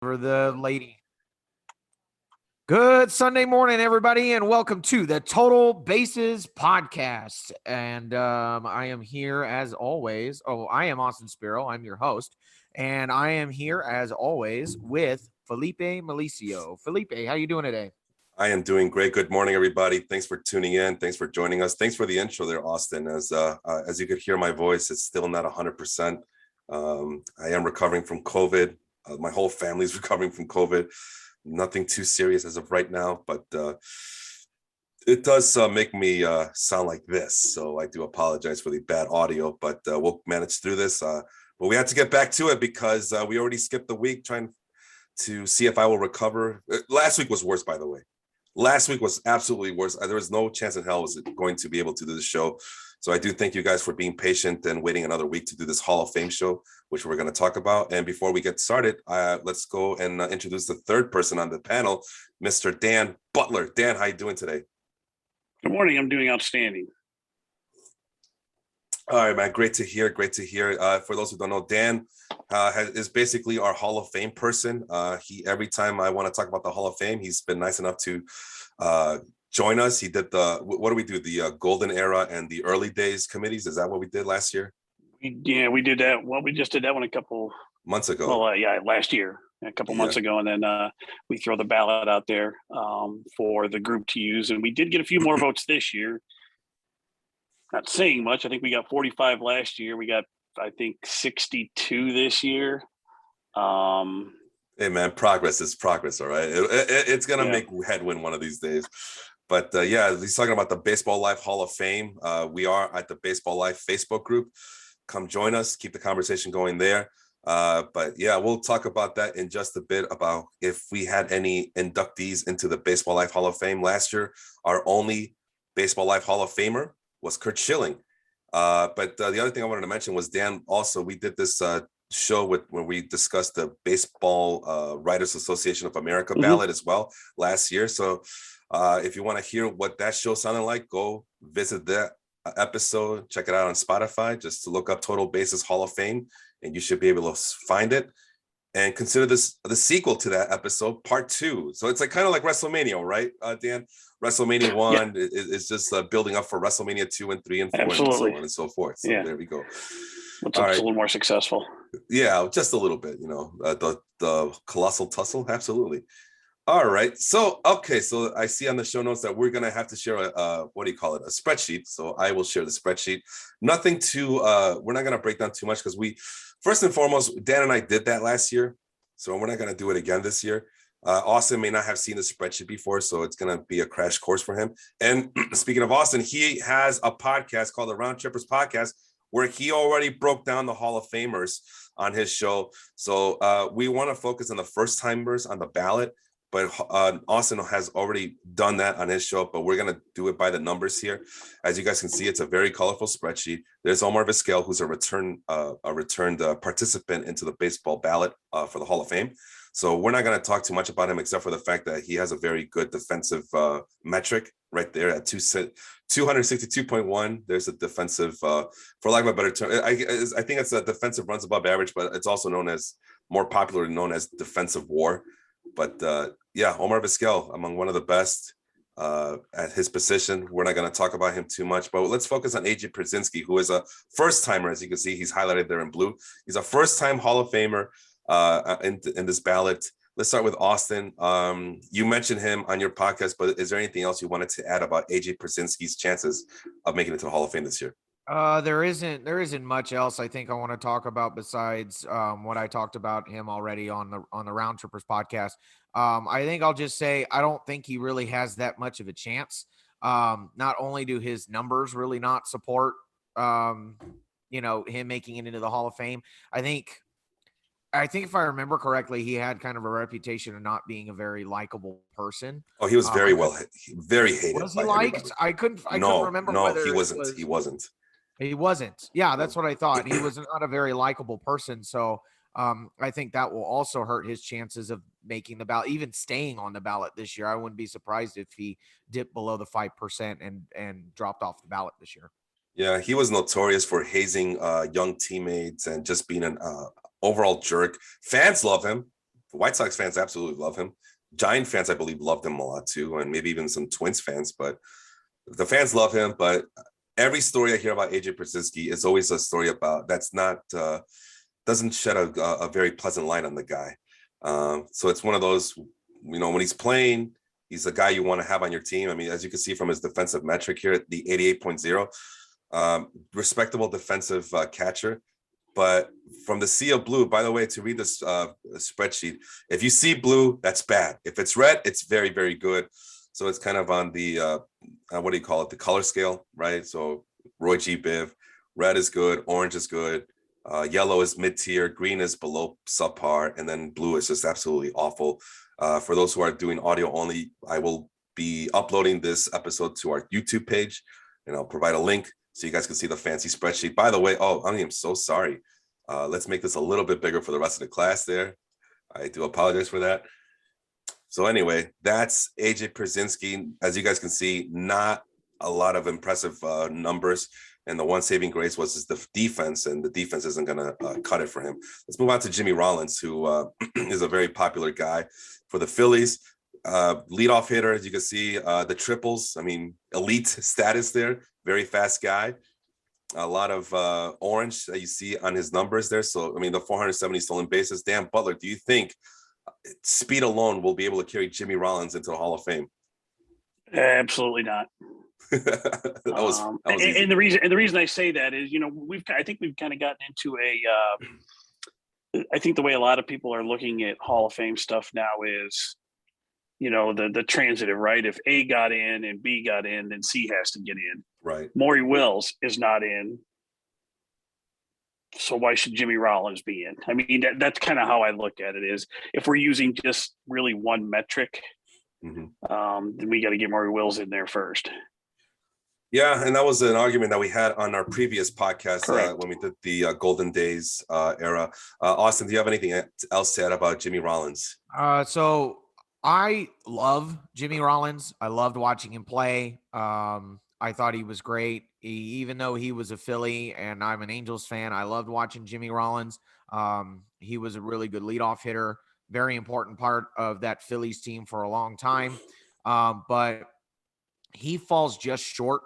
For the lady. Good Sunday morning, everybody, and welcome to the Total Bases podcast. And I am here as always. I am Austin Spiro. I'm your host, and I am here as always with Felipe Malicio. Felipe, how you doing today? I am doing great. Good morning, everybody. Thanks for tuning in. Thanks for joining us. Thanks for the intro there, Austin. As you could hear my voice, it's still not 100%. I am recovering from COVID. My whole family's recovering from COVID. Nothing too serious as of right now, but it does make me sound like this. So I do apologize for the bad audio, but we'll manage through this. But we had to get back to it because we already skipped the week trying to see if I will recover. Last week was worse, by the way. Last week was absolutely worse. There was no chance in hell I was going to be able to do the show. So I do thank you guys for being patient and waiting another week to do this Hall of Fame show, which we're going to talk about. And before we get started, let's go and introduce the third person on the panel, Mr. Dan Butler. Dan, how you doing today? Good morning. I'm doing outstanding. All right, man. Great to hear. Great to hear. For those who don't know, Dan is basically our Hall of Fame person. Every time I want to talk about the Hall of Fame, he's been nice enough to join us. He did what do we do? The golden era and the early days committees. Is that what we did last year? Yeah, we did that. Well, we just did that one a couple months ago. Well, last year, a couple months ago. And then we throw the ballot out there for the group to use. And we did get a few more votes this year. Not saying much. I think we got 45 last year. We got, I think, 62 this year. Hey, man, progress is progress, all right? It's going to make headwind one of these days. But, he's talking about the Baseball Life Hall of Fame. We are at the Baseball Life Facebook group. Come join us. Keep the conversation going there. We'll talk about that in just a bit, about if we had any inductees into the Baseball Life Hall of Fame. Last year, our only Baseball Life Hall of Famer was Curt Schilling. But the other thing I wanted to mention was, Dan, also, we did this show where we discussed the Baseball Writers Association of America ballot as well last year. So if you want to hear what that show sounded like, go visit that episode. Check it out on Spotify. Just to look up Total Bases Hall of Fame, and you should be able to find it. And consider this the sequel to that episode, part 2. So it's kind of like WrestleMania, right, Dan? WrestleMania 1 is just building up for WrestleMania 2 and 3 and 4 Absolutely. and so on and so forth. So there we go. It's a little more successful. Yeah, just a little bit, the colossal tussle. Absolutely. All right. So I see on the show notes that we're going to have to share a spreadsheet. So I will share the spreadsheet. Nothing too, we're not going to break down too much because first and foremost, Dan and I did that last year. So we're not going to do it again this year. Austin may not have seen the spreadsheet before, so it's going to be a crash course for him. And speaking of Austin, he has a podcast called the Round Trippers Podcast, where he already broke down the Hall of Famers on his show. So we want to focus on the first timers on the ballot, but Austin has already done that on his show, but we're going to do it by the numbers here. As you guys can see, it's a very colorful spreadsheet. There's Omar Vizquel, who's a returned participant into the baseball ballot for the Hall of Fame. So we're not going to talk too much about him, except for the fact that he has a very good defensive metric right there at 262.1. There's a defensive, for lack of a better term, I think it's a defensive runs above average, but it's also more popularly known as defensive WAR. But Omar Vizquel, among one of the best at his position. We're not going to talk about him too much, but let's focus on AJ Brzezinski, who is a first-timer. As you can see, he's highlighted there in blue. He's a first-time Hall of Famer in this ballot. Let's start with Austin. You mentioned him on your podcast, but is there anything else you wanted to add about AJ Brzezinski's chances of making it to the Hall of Fame this year? There isn't much else I think I want to talk about besides what I talked about him already on the Round Trippers podcast. I think I'll just say I don't think he really has that much of a chance. Not only do his numbers really not support him making it into the Hall of Fame. I think if I remember correctly, he had kind of a reputation of not being a very likable person. Oh, he was very hated. Was he liked? Everybody. I couldn't remember. No, he wasn't. He wasn't. Yeah, that's what I thought. He was not a very likable person. So I think that will also hurt his chances of making the ballot, even staying on the ballot this year. I wouldn't be surprised if he dipped below the 5% and dropped off the ballot this year. Yeah, he was notorious for hazing young teammates and just being an overall jerk. Fans love him. White Sox fans absolutely love him. Giant fans, I believe, loved him a lot too, and maybe even some Twins fans. But the fans love him. But every story I hear about AJ Brzezinski is always a story about that's not doesn't shed a very pleasant light on the guy. So it's one of those, when he's playing, he's a guy you want to have on your team. I mean, as you can see from his defensive metric here, the 88.0, respectable defensive catcher. But from the sea of blue, by the way, to read this spreadsheet, if you see blue, that's bad. If it's red, it's very, very good. So it's kind of on the, what do you call it? The color scale, right? So Roy G. Biv, red is good, orange is good, yellow is mid-tier, green is below subpar, and then blue is just absolutely awful. For those who are doing audio only, I will be uploading this episode to our YouTube page, and I'll provide a link so you guys can see the fancy spreadsheet. By the way, I am so sorry. Let's make this a little bit bigger for the rest of the class there. I do apologize for that. So anyway, that's AJ Brzezinski. As you guys can see, not a lot of impressive numbers. And the one saving grace was the defense, and the defense isn't going to cut it for him. Let's move on to Jimmy Rollins, who is a very popular guy for the Phillies. Leadoff hitter, as you can see, the triples. I mean, elite status there. Very fast guy. A lot of orange that you see on his numbers there. So, I mean, the 470 stolen bases. Dan Butler, do you think speed alone will be able to carry Jimmy Rollins into the Hall of Fame? Absolutely not. that was easy. And the reason I say that is, I think we've kind of gotten into I think the way a lot of people are looking at Hall of Fame stuff now is, the transitive, right? If A got in and B got in, then C has to get in. Right. Maury Wills is not in. So why should Jimmy Rollins be in? I mean, that's kind of how I look at it is if we're using just really one metric, then we got to get Maury Wills in there first. Yeah, and that was an argument that we had on our previous podcast when we did the Golden Days era. Austin, do you have anything else to add about Jimmy Rollins? So I love Jimmy Rollins. I loved watching him play. I thought he was great. Even though he was a Philly and I'm an Angels fan, I loved watching Jimmy Rollins. He was a really good leadoff hitter, very important part of that Phillies team for a long time. But he falls just short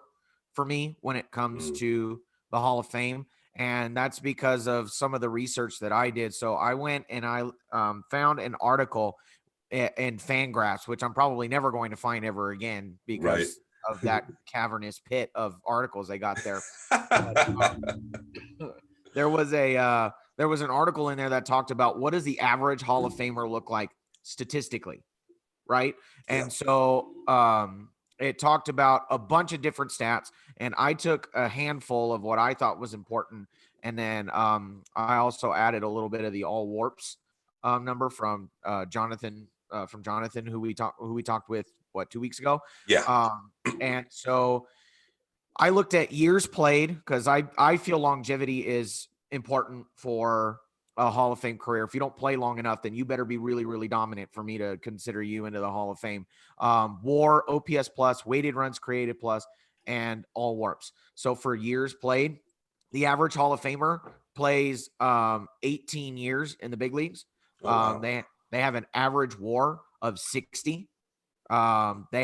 for me when it comes to the Hall of Fame. And that's because of some of the research that I did. So I went and I found an article in Fangraphs, which I'm probably never going to find ever again because of that cavernous pit of articles they got there. But, there was an article in there that talked about what does the average Hall of Famer look like statistically, right? And so it talked about a bunch of different stats, and I took a handful of what I thought was important, and then I also added a little bit of the all warps number from Jonathan, who we talked with 2 weeks ago. And so I looked at years played because I feel longevity is important for a Hall of Fame career. If you don't play long enough, then you better be really, really dominant for me to consider you into the Hall of Fame. WAR, OPS plus, weighted runs created plus, and all warps. So for years played, the average Hall of Famer plays 18 years in the big leagues. They have an average WAR of 60. They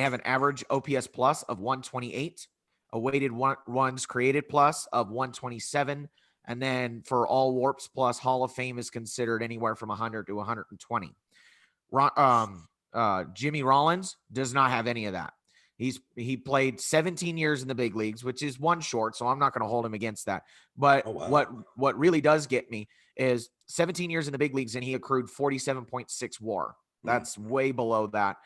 have an average OPS plus of 128, a weighted runs created plus of 127. And then for all warps plus, Hall of Fame is considered anywhere from 100 to 120. Jimmy Rollins does not have any of that. He played 17 years in the big leagues, which is one short, so I'm not going to hold him against that. But what really does get me is 17 years in the big leagues, and he accrued 47.6 WAR. That's way below that.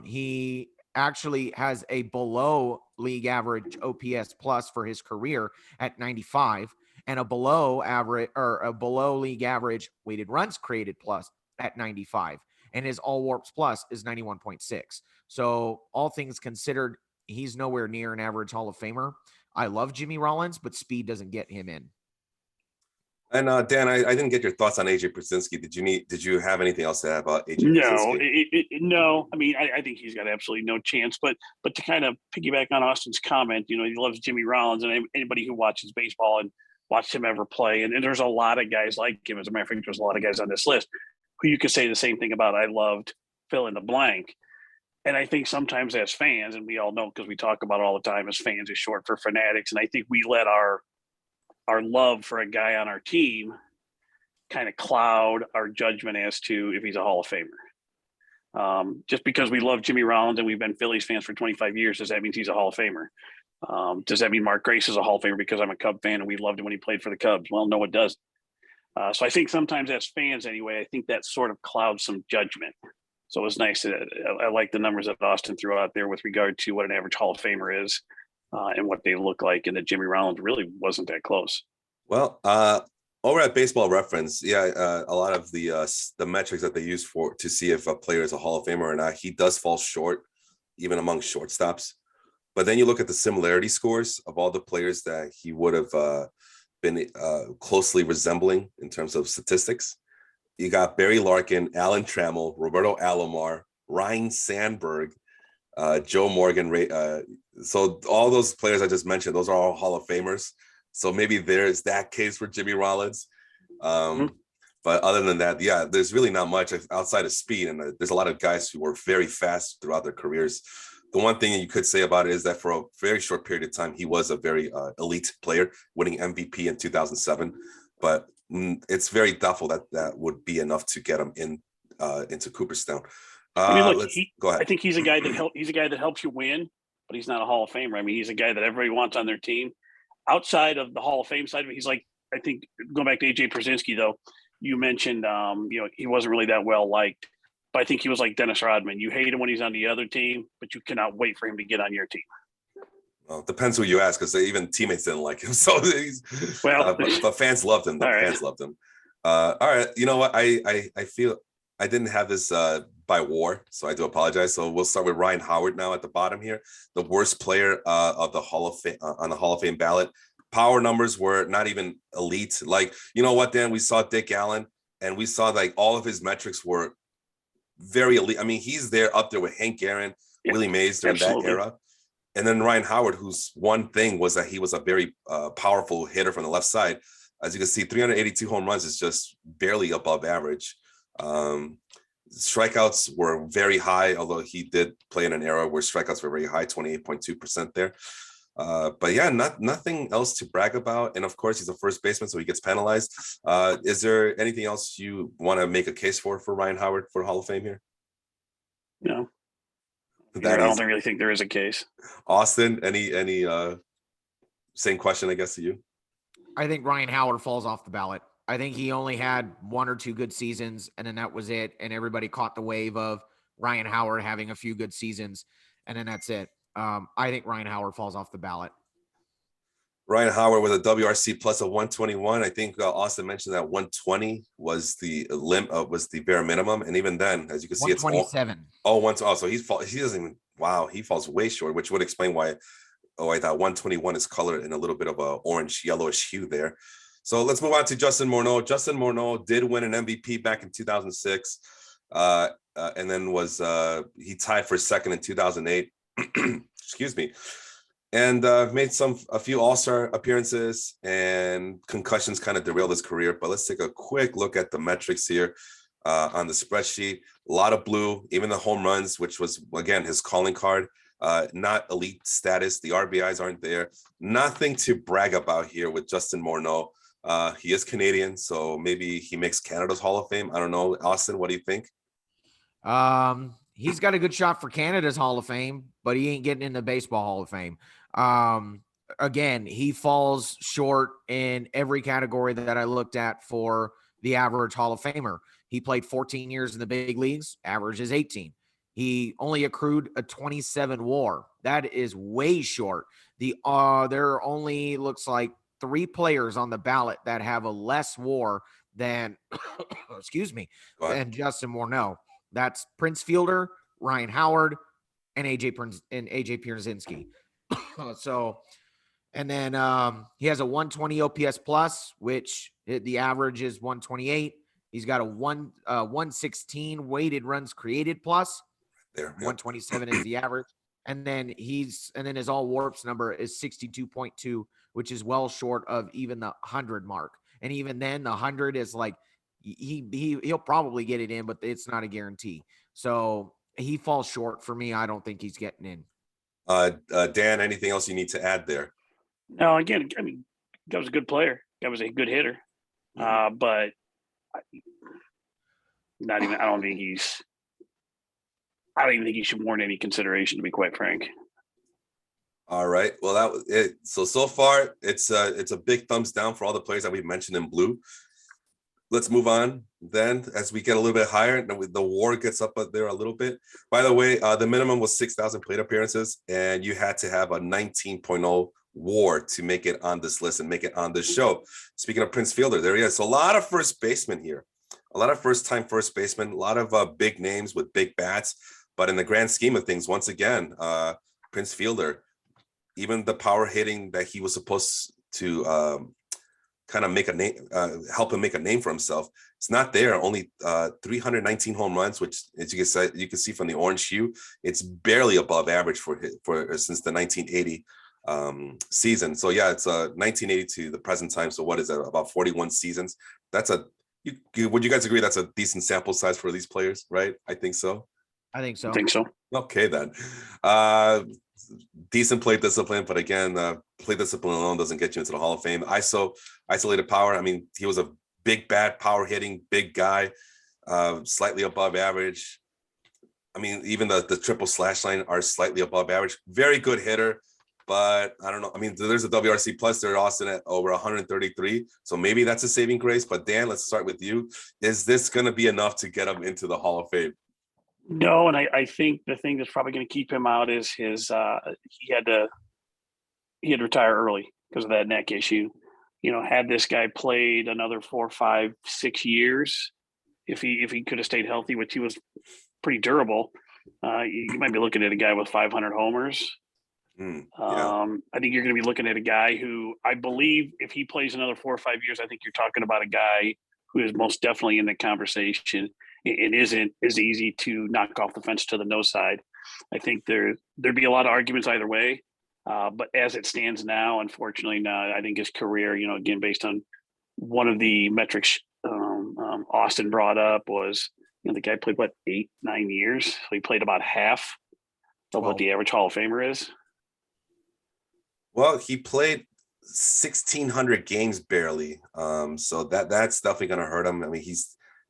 He actually has a below league average OPS plus for his career at 95, and a below average or a below league average weighted runs created plus at 95. And his all warps plus is 91.6. So all things considered, he's nowhere near an average Hall of Famer. I love Jimmy Rollins, but speed doesn't get him in. And Dan, I didn't get your thoughts on AJ Brzezinski. Did you have anything else to add about AJ Brzezinski? No. I mean, I think he's got absolutely no chance. But to kind of piggyback on Austin's comment, he loves Jimmy Rollins, and anybody who watches baseball and watched him ever play, and there's a lot of guys like him. As a matter of fact, there's a lot of guys on this list. who you could say the same thing about. I loved fill in the blank. And I think sometimes as fans, and we all know because we talk about it all the time, as fans is short for fanatics. And I think we let our love for a guy on our team kind of cloud our judgment as to if he's a Hall of Famer. Just because we love Jimmy Rollins and we've been Phillies fans for 25 years, does that mean he's a Hall of Famer? Does that mean Mark Grace is a Hall of Famer because I'm a Cub fan and we loved him when he played for the Cubs? Well, no, it doesn't. So I think sometimes as fans anyway, I think that sort of clouds some judgment. So it was nice. I like the numbers that Austin threw out there with regard to what an average Hall of Famer is and what they look like, and that Jimmy Rollins really wasn't that close. Well, over at Baseball Reference, a lot of the metrics that they use to see if a player is a Hall of Famer or not, he does fall short, even among shortstops. But then you look at the similarity scores of all the players that he would have been closely resembling in terms of statistics. You got Barry Larkin, Alan Trammell, Roberto Alomar, Ryan Sandberg, Joe Morgan. So all those players I just mentioned, those are all Hall of Famers. So maybe there's that case for Jimmy Rollins. But other than that, there's really not much outside of speed. And there's a lot of guys who were very fast throughout their careers. The one thing you could say about it is that for a very short period of time, he was a very elite player, winning MVP in 2007. But it's very doubtful that would be enough to get him into Cooperstown. I mean, look, go ahead. I think he's a guy that helps you win, but he's not a Hall of Famer. I mean, he's a guy that everybody wants on their team. Outside of the Hall of Fame side of it, he's like, I think going back to AJ Brzezinski, though, you mentioned, he wasn't really that well liked, but I think he was like Dennis Rodman. You hate him when he's on the other team, but you cannot wait for him to get on your team. Well, it depends who you ask, because even teammates didn't like him. So but fans loved him. Fans loved him. All right. You know what? I feel I didn't have this by war, so I do apologize. So we'll start with Ryan Howard now at the bottom here, the worst player of the Hall of Fame on the Hall of Fame ballot. Power numbers were not even elite. Like, you know what, Dan? We saw Dick Allen, and we saw like all of his metrics were very elite. I mean, he's there up there with Hank Aaron, Willie Mays during that era. And then Ryan Howard, whose one thing was that he was a very powerful hitter from the left side. As you can see, 382 home runs is just barely above average. Strikeouts were very high, although he did play in an era where strikeouts were very high, 28.2% there. But yeah, nothing else to brag about. And of course, he's a first baseman, so he gets penalized. Is there anything else you want to make a case for Ryan Howard for Hall of Fame here? No. I don't really think there is a case. Austin, any same question, I guess, to you? I think Ryan Howard falls off the ballot. I think he only had one or two good seasons, and then that was it. And everybody caught the wave of Ryan Howard having a few good seasons, and then that's it. I think Ryan Howard falls off the ballot. Ryan Howard with a WRC plus of 121. I think Austin mentioned that 120 was the bare minimum, and even then, as you can see, it's 127. So he doesn't even. Wow, he falls way short, which would explain why. Oh, I thought 121 is colored in a little bit of a orange yellowish hue there. So let's move on to Justin Morneau. Justin Morneau did win an MVP back in 2006, and then he tied for second in 2008. Excuse me. And made a few All-Star appearances, and concussions kind of derailed his career. But let's take a quick look at the metrics here on the spreadsheet. A lot of blue, even the home runs, which was, again, his calling card. Not elite status. The RBIs aren't there. Nothing to brag about here with Justin Morneau. He is Canadian, so maybe he makes Canada's Hall of Fame. I don't know. Austin, what do you think? He's got a good shot for Canada's Hall of Fame, but he ain't getting in the Baseball Hall of Fame. Again, he falls short in every category that I looked at for the average Hall of Famer. He played 14 years in the big leagues, average is 18. He only accrued a 27 WAR. That is way short. There are only looks like 3 players on the ballot that have a less WAR than, than Justin Morneau. That's Prince Fielder, Ryan Howard, and AJ Brzezinski. So, and then he has a 120 OPS plus, which the average is 128. He's got a 116 weighted runs created plus. There, 127 is the average. And then his all warps number is 62.2, which is well short of even the 100 mark. And even then, the 100 is like, he'll probably get it in, but it's not a guarantee. So he falls short for me. I don't think he's getting in. Dan, anything else you need to add there? No, again, I mean, that was a good player. That was a good hitter. But not even. I don't even think he should warrant any consideration, to be quite frank. All right. Well, that was it. So far, it's a big thumbs down for all the players that we've mentioned in blue. Let's move on then as we get a little bit higher. The WAR gets up there a little bit. By the way, the minimum was 6,000 plate appearances, and you had to have a 19.0 WAR to make it on this list and make it on this show. Speaking of Prince Fielder, there he is. So a lot of first basemen here, a lot of first-time first basemen, a lot of big names with big bats. But in the grand scheme of things, once again, Prince Fielder, even the power hitting that he was supposed to kind of make a name, help him make a name for himself, it's not there. Only 319 home runs, which, as you can see from the orange hue, it's barely above average for since the 1980 season. So yeah, it's 1980 to the present time. So what is that? About 41 seasons. That's would you guys agree that's a decent sample size for these players, right? I think so. I think so. Okay, then. Decent plate discipline, but again, plate discipline alone doesn't get you into the Hall of Fame. Isolated power. I mean, he was a big bat, power hitting, big guy, slightly above average. I mean, even the triple slash line are slightly above average. Very good hitter, but I don't know. I mean, there's a WRC plus there, Austin, at over 133. So maybe that's a saving grace. But Dan, let's start with you. Is this going to be enough to get him into the Hall of Fame? No, and I think the thing that's probably going to keep him out is his he had to retire early because of that neck issue. You know, had this guy played another 4, 5, 6 years, if he could have stayed healthy, which he was pretty durable, you might be looking at a guy with 500 homers. Yeah. I think you're going to be looking at a guy who, I believe, if he plays another 4 or 5 years, I think you're talking about a guy who is most definitely in the conversation. It isn't as easy to knock off the fence to the no side. I think there'd be a lot of arguments either way. But as it stands now, unfortunately, I think his career, you know, again, based on one of the metrics Austin brought up was, you know, the guy played, 8, 9 years? So he played about half of what the average Hall of Famer is. Well, he played 1,600 games barely. So that's definitely going to hurt him. I mean,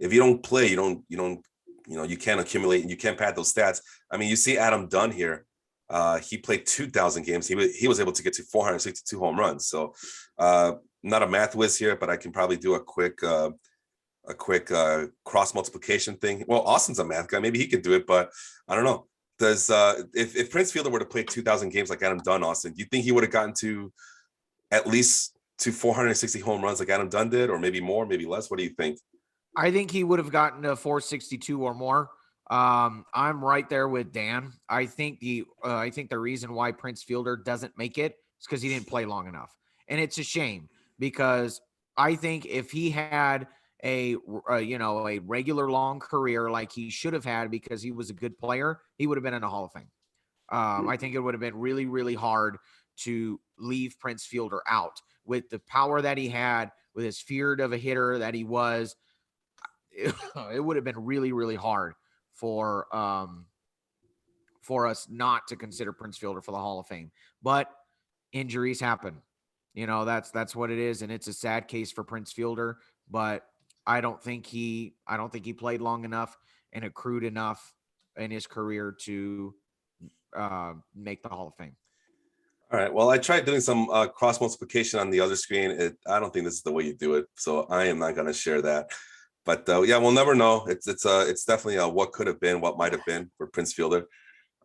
if you don't play, you can't accumulate and you can't pad those stats. I mean, you see Adam Dunn here. He played 2,000 games. He was able to get to 462 home runs. So not a math whiz here, but I can probably do a quick cross multiplication thing. Well, Austin's a math guy. Maybe he can do it, but I don't know. Does if Prince Fielder were to play 2,000 games like Adam Dunn, Austin, do you think he would have gotten to at least to 460 home runs like Adam Dunn did, or maybe more, maybe less? What do you think? I think he would have gotten to 462 or more. I'm right there with Dan. I think the reason why Prince Fielder doesn't make it is because he didn't play long enough, and it's a shame because I think if he had a regular long career like he should have had because he was a good player, he would have been in the Hall of Fame. I think it would have been really, really hard to leave Prince Fielder out with the power that he had, with his feared of a hitter that he was. It would have been really, really hard for us not to consider Prince Fielder for the Hall of Fame. But injuries happen. You know, that's what it is, and it's a sad case for Prince Fielder. But I don't think he played long enough and accrued enough in his career to make the Hall of Fame. All right. Well, I tried doing some cross multiplication on the other screen. I don't think this is the way you do it, so I am not going to share that. But yeah, we'll never know. It's definitely a what could have been, what might have been for Prince Fielder.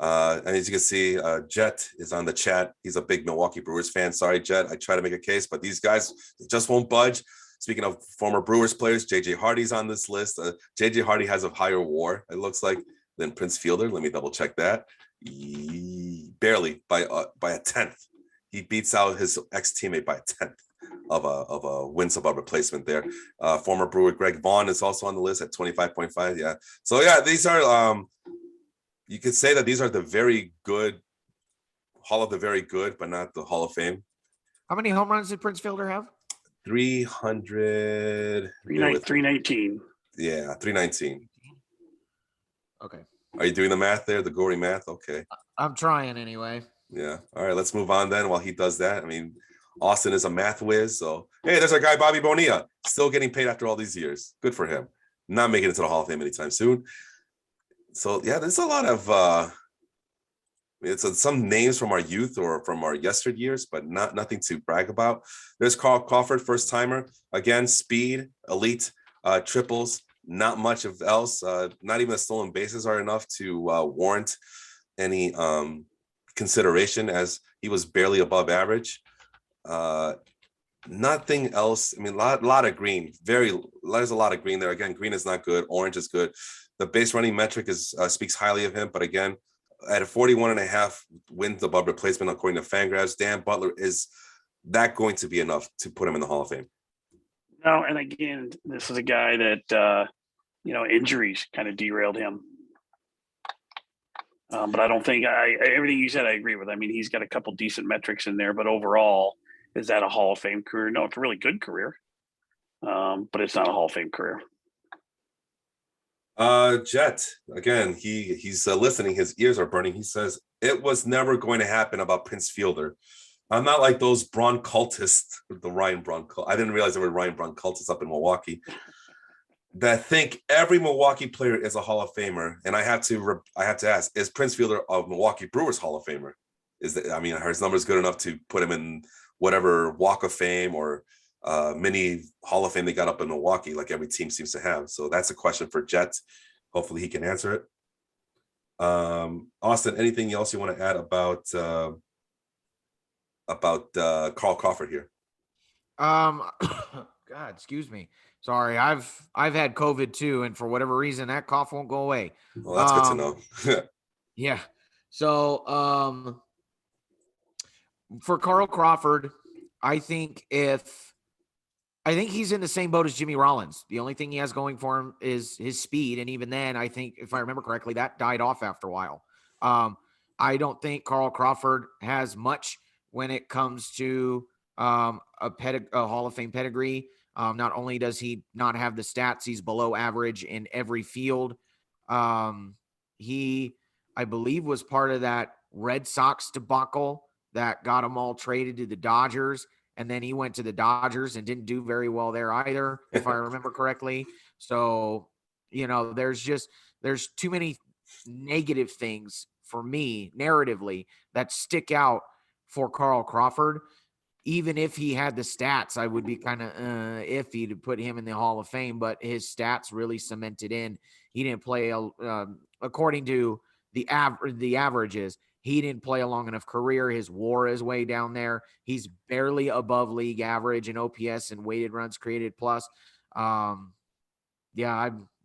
And as you can see, Jet is on the chat. He's a big Milwaukee Brewers fan. Sorry, Jet. I try to make a case, but these guys just won't budge. Speaking of former Brewers players, JJ Hardy's on this list. JJ Hardy has a higher WAR, it looks like, than Prince Fielder. Let me double check that. Barely by a tenth. He beats out his ex-teammate by a tenth of a wins above replacement there. Former Brewer Greg Vaughn is also on the list at 25.5. Yeah. So yeah, these are you could say that these are the very good Hall of the very good, but not the Hall of Fame. How many home runs did Prince Fielder have? 300. 319. Yeah, 319. Okay. Are you doing the math there? The gory math? Okay. I'm trying anyway. Yeah. All right. Let's move on then while he does that. I mean, Austin is a math whiz. So, hey, there's our guy, Bobby Bonilla, still getting paid after all these years. Good for him. Not making it to the Hall of Fame anytime soon. So, yeah, there's a lot of some names from our youth or from our yesteryears, but nothing to brag about. There's Carl Crawford, first timer. Again, speed, elite, triples, not much of else. Not even the stolen bases are enough to warrant any consideration, as he was barely above average. Nothing else. I mean, a lot of green. There's a lot of green there. Again, green is not good. Orange is good. The base running metric speaks highly of him, but again, at a 41.5 wins above replacement according to Fangraphs, Dan Butler, is that going to be enough to put him in the Hall of Fame? No, and again, this is a guy that injuries kind of derailed him. But I don't think everything you said I agree with. I mean, he's got a couple decent metrics in there, but overall, is that a Hall of Fame career? No, it's a really good career, but it's not a Hall of Fame career. Jet, again, he's listening. His ears are burning. He says, it was never going to happen about Prince Fielder. I'm not like those Braun cultists, the Ryan Braun cult. I didn't realize there were Ryan Braun cultists up in Milwaukee that think every Milwaukee player is a Hall of Famer. And I have to ask, is Prince Fielder of Milwaukee Brewers Hall of Famer? Are his numbers good enough to put him in whatever Walk of Fame or mini Hall of Fame they got up in Milwaukee, like every team seems to have? So that's a question for Jet. Hopefully he can answer it. Austin, anything else you want to add about Carl Crawford here? God, excuse me. Sorry, I've had COVID too, and for whatever reason, that cough won't go away. Well, that's good to know. Yeah. So, for Carl Crawford, I think he's in the same boat as Jimmy Rollins. The only thing he has going for him is his speed, and even then, I think, if I remember correctly, that died off after a while. I don't think Carl Crawford has much when it comes to a Hall of Fame pedigree. Not only does he not have the stats, he's below average in every field. He, I believe, was part of that Red Sox debacle that got him all traded to the Dodgers. And then he went to the Dodgers and didn't do very well there either, if I remember correctly. So, there's too many negative things for me narratively that stick out for Carl Crawford. Even if he had the stats, I would be kind of iffy to put him in the Hall of Fame, but his stats really cemented in. He didn't play, according to the averages, he didn't play a long enough career. His WAR is way down there. He's barely above league average in OPS and weighted runs created plus. I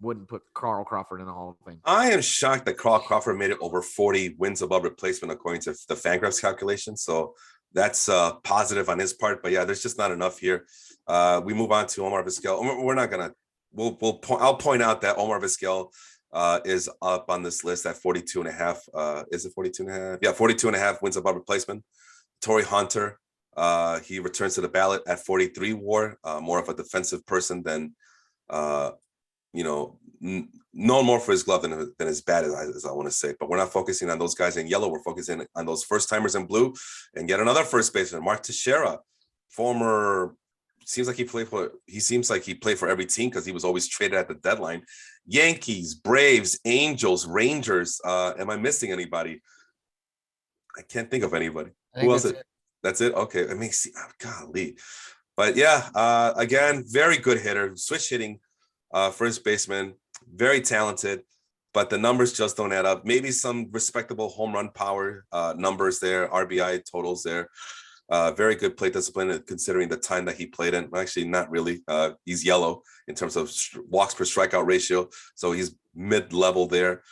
wouldn't put Carl Crawford in the Hall of Fame. I am shocked that Carl Crawford made it over 40 wins above replacement according to the Fangraphs calculation. So that's positive on his part, but yeah, there's just not enough here. We move on to Omar Vizquel. We're not gonna. I'll point out that Omar Vizquel is up on this list at 42.5. Is it 42.5? Yeah, 42.5 wins above replacement. Torrey Hunter, he returns to the ballot at 43 WAR. More of a defensive person than known more for his glove than as bad as I want to say. But we're not focusing on those guys in yellow. We're focusing on those first timers in blue. And yet another first baseman, Mark Teixeira, seems like he played for every team because he was always traded at the deadline. Yankees, Braves, Angels, Rangers. Am I missing anybody? I can't think of anybody. Who else? That's it. Okay. I mean, golly. But yeah, again, very good hitter, switch hitting. First baseman, very talented, but the numbers just don't add up. Maybe some respectable home run power numbers there, RBI totals there. Very good plate discipline considering the time that he played in. Actually, not really. He's yellow in terms of walks per strikeout ratio, so he's mid-level there.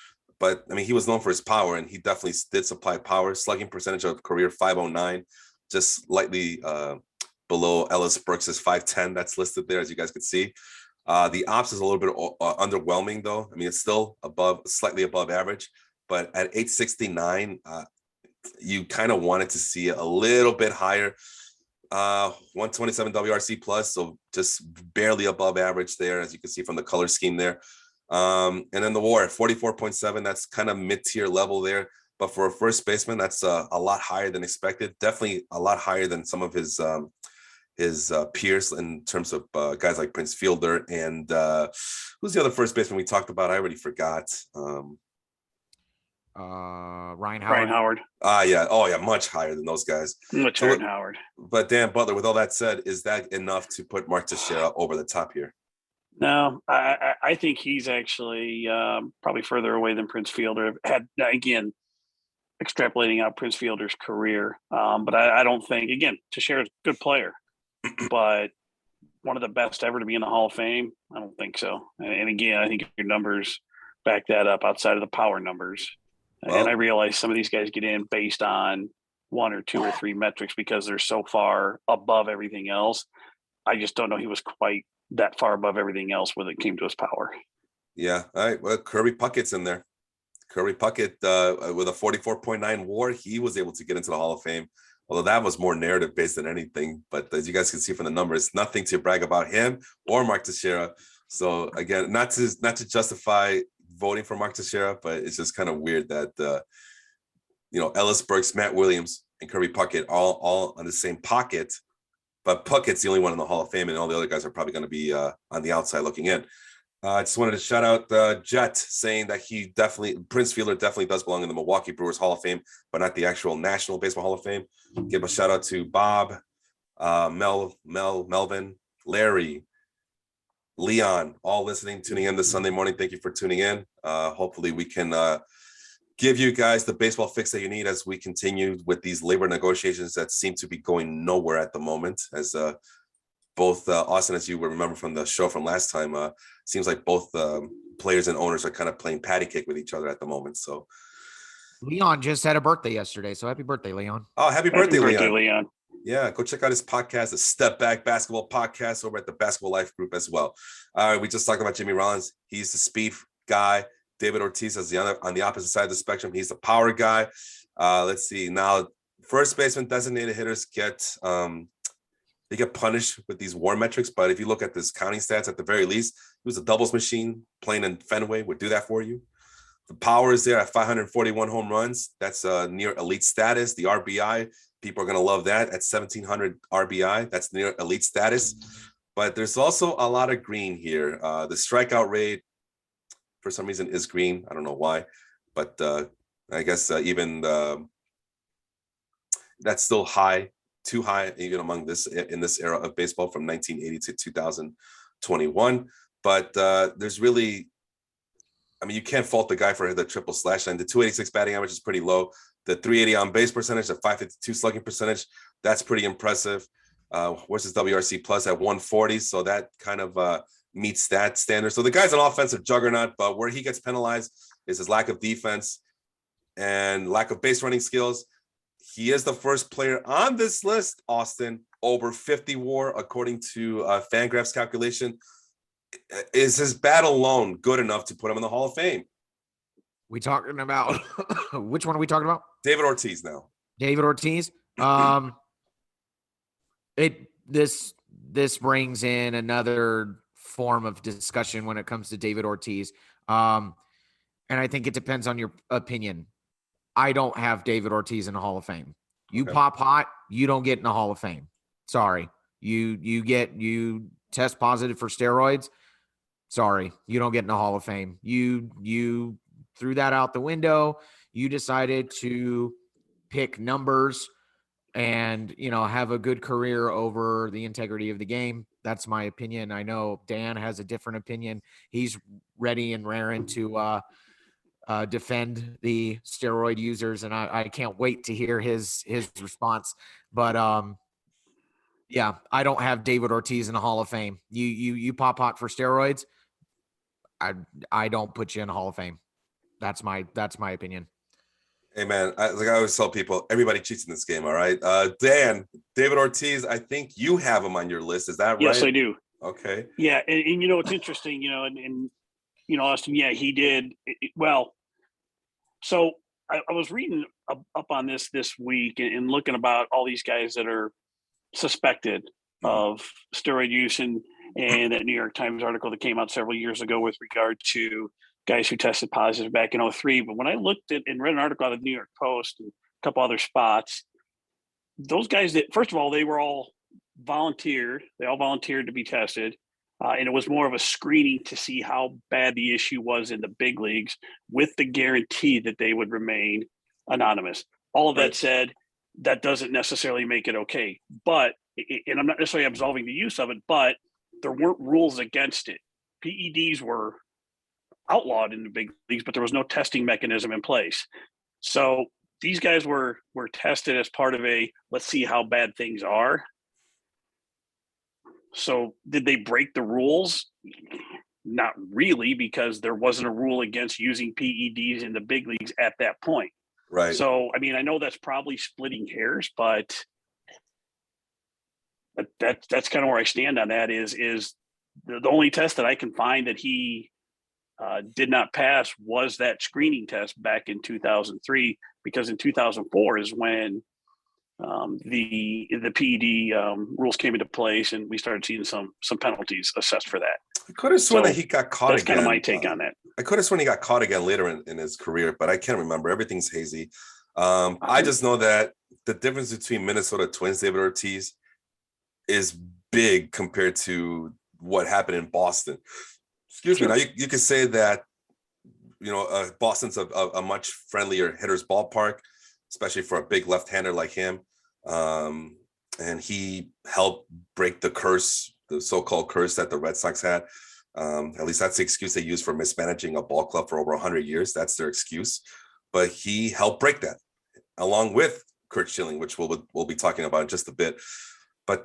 But I mean, he was known for his power, and he definitely did supply power. Slugging percentage of career 509, just slightly below Ellis Burks' 510. That's listed there, as you guys could see. The ops is a little bit underwhelming, though. I mean, it's still slightly above average, but at 869, you kind of wanted to see it a little bit higher. 127 WRC plus, so just barely above average there, as you can see from the color scheme there. And then the WAR 44.7, that's kind of mid-tier level there. But for a first baseman, that's a lot higher than expected. Definitely a lot higher than some of his peers in terms of guys like Prince Fielder and who's the other first baseman we talked about? I already forgot. Ryan Ryan Howard. Howard. Yeah. Oh, yeah. Much higher than those guys. Much higher than Howard. But Dan Butler, with all that said, is that enough to put Mark Teixeira over the top here? No, I think he's actually probably further away than Prince Fielder. Had again, extrapolating out Prince Fielder's career, but I don't think Teixeira's a good player, but one of the best ever to be in the Hall of Fame. I don't think so. And again, I think your numbers back that up outside of the power numbers. Well, and I realize some of these guys get in based on one or two or three metrics because they're so far above everything else. I just don't know he was quite that far above everything else when it came to his power. Yeah. All right. Well, Kirby Puckett's in there. Kirby Puckett with a 44.9 WAR, he was able to get into the Hall of Fame. Although that was more narrative based than anything. But as you guys can see from the numbers, nothing to brag about him or Mark Teixeira. So again, not to justify voting for Mark Teixeira, but it's just kind of weird that Ellis Burks, Matt Williams, and Kirby Puckett all on the same pocket, but Puckett's the only one in the Hall of Fame, and all the other guys are probably going to be on the outside looking in. I just wanted to shout out Jet, saying that Prince Fielder definitely does belong in the Milwaukee Brewers Hall of Fame, but not the actual National Baseball Hall of Fame. Give a shout out to Bob, Melvin, Larry, Leon, all listening, tuning in this Sunday morning. Thank you for tuning in. Hopefully we can give you guys the baseball fix that you need as we continue with these labor negotiations that seem to be going nowhere at the moment. As both Austin, as you remember from the show from last time, seems like both players and owners are kind of playing patty cake with each other at the moment. So Leon just had a birthday yesterday, so happy birthday, Leon. Oh, happy birthday, Leon. Yeah, go check out his podcast, the Step Back Basketball Podcast, over at the Basketball Life Group as well. We just talked about Jimmy Rollins. He's the speed guy. David Ortiz is on the opposite side of the spectrum. He's the power guy. Let's see. Now, first baseman designated hitters get punished with these WAR metrics, but if you look at this counting stats, at the very least, it was a doubles machine playing in Fenway would do that for you. The power is there at 541 home runs. That's near elite status. The RBI, people are going to love that at 1,700 RBI. That's near elite status. But there's also a lot of green here. The strikeout rate, for some reason, is green. I don't know why, but I guess even that's still high, too high, even among in this era of baseball from 1980 to 2021. But there's really, you can't fault the guy for the triple slash line. The 286 batting average is pretty low. The 380 on base percentage, the 552 slugging percentage, that's pretty impressive. Where's his WRC plus at 140? So that kind of meets that standard. So the guy's an offensive juggernaut, but where he gets penalized is his lack of defense and lack of base running skills. He is the first player on this list, Austin, over 50 WAR, according to Fangraphs calculation. Is his bat alone good enough to put him in the Hall of Fame? We talking about which one are we talking about? David Ortiz now. David Ortiz. This brings in another form of discussion when it comes to David Ortiz. And I think it depends on your opinion. I don't have David Ortiz in the Hall of Fame. You pop hot, you don't get in the Hall of Fame. Sorry. You test positive for steroids. Sorry, you don't get in the Hall of Fame. You threw that out the window. You decided to pick numbers and, have a good career over the integrity of the game. That's my opinion. I know Dan has a different opinion. He's ready and raring to defend the steroid users, and I can't wait to hear his response. But yeah, I don't have David Ortiz in the Hall of Fame. You pop hot for steroids, I don't put you in the Hall of Fame. That's my opinion. Hey man, I always tell people, everybody cheats in this game. All right, Dan, David Ortiz, I think you have him on your list. Is that right? Yes, I do. Okay. Yeah, and it's interesting, and Austin, yeah, he did well. So I was reading up on this week and looking about all these guys that are suspected of steroid use, and that New York Times article that came out several years ago with regard to guys who tested positive back in 2003. But when I looked at and read an article out of the New York Post and a couple other spots, those guys that, first of all, they were all volunteered. They all volunteered to be tested. And it was more of a screening to see how bad the issue was in the big leagues, with the guarantee that they would remain anonymous. All of that said, that doesn't necessarily make it okay. But, and I'm not necessarily absolving the use of it, but there weren't rules against it. PEDs were outlawed in the big leagues, but there was no testing mechanism in place. So these guys were tested as part of a, let's see how bad things are. So did they break the rules? Not really, because there wasn't a rule against using PEDs in the big leagues at that point. Right. So, I mean, I know that's probably splitting hairs, but that's kind of where I stand on that. Is the only test that I can find that he did not pass was that screening test back in 2003, because in 2004 is when the PED rules came into place, and we started seeing some penalties assessed for that. I could have sworn that he got caught that's again. That's kind of my take on that. I could have sworn he got caught again later in his career, but I can't remember. Everything's hazy. I just know that the difference between Minnesota Twins, David Ortiz, is big compared to what happened in Boston. Excuse me. Now you could say that, Boston's a much friendlier hitter's ballpark, especially for a big left-hander like him. And he helped break the curse, the so-called curse that the Red Sox had. At least that's the excuse they use for mismanaging a ball club for over 100 years. That's their excuse. But he helped break that, along with Curt Schilling, which we'll be talking about in just a bit. But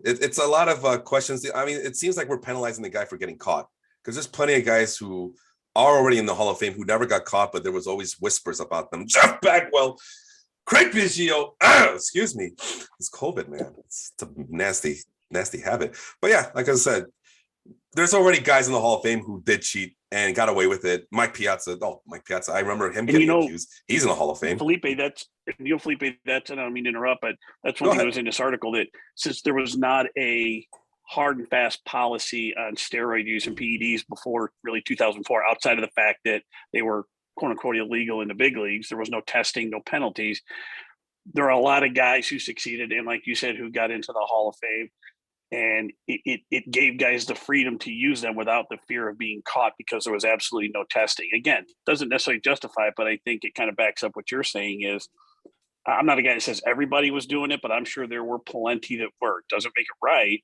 it's a lot of questions. I mean, it seems like we're penalizing the guy for getting caught, because there's plenty of guys who are already in the Hall of Fame who never got caught, but there was always whispers about them. Jeff Bagwell, Craig Biggio, excuse me. It's COVID, man. It's a nasty, nasty habit. But yeah, like I said, there's already guys in the Hall of Fame who did cheat and got away with it. Mike Piazza. I remember him getting accused. He's in the Hall of Fame. Felipe, and I don't mean to interrupt, but that's one thing that was in this article, that since there was not a hard and fast policy on steroid use and PEDs before really 2004, outside of the fact that they were quote unquote illegal in the big leagues, there was no testing, no penalties. There are a lot of guys who succeeded, and like you said, who got into the Hall of Fame, and it gave guys the freedom to use them without the fear of being caught, because there was absolutely no testing. Again, doesn't necessarily justify it, but I think it kind of backs up what you're saying. Is I'm not a guy that says everybody was doing it, but I'm sure there were plenty that were. Doesn't make it right,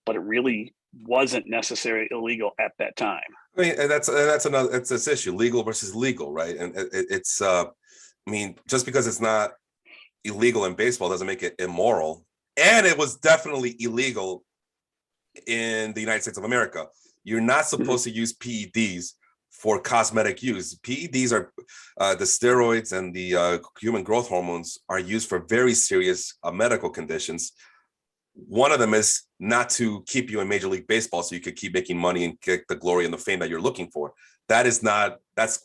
but it really wasn't necessarily illegal at that time. I mean, and that's another, it's this issue, legal versus legal, right? And it's I mean, just because it's not illegal in baseball doesn't make it immoral. And it was definitely illegal in the United States of America. You're not supposed to use PEDs for cosmetic use. PEDs are the steroids and the human growth hormones are used for very serious medical conditions. One of them is not to keep you in Major League Baseball so you could keep making money and get the glory and the fame that you're looking for. That's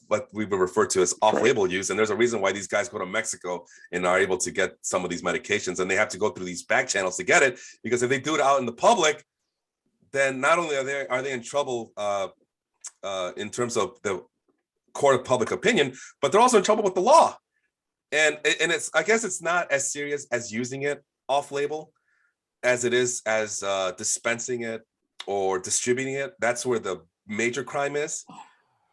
what we would refer to as off-label use. And there's a reason why these guys go to Mexico and are able to get some of these medications, and they have to go through these back channels to get it, because if they do it out in the public, then not only are they in trouble in terms of the court of public opinion, but they're also in trouble with the law. And I guess it's not as serious as using it off-label as it is as dispensing it or distributing it. That's where the major crime is.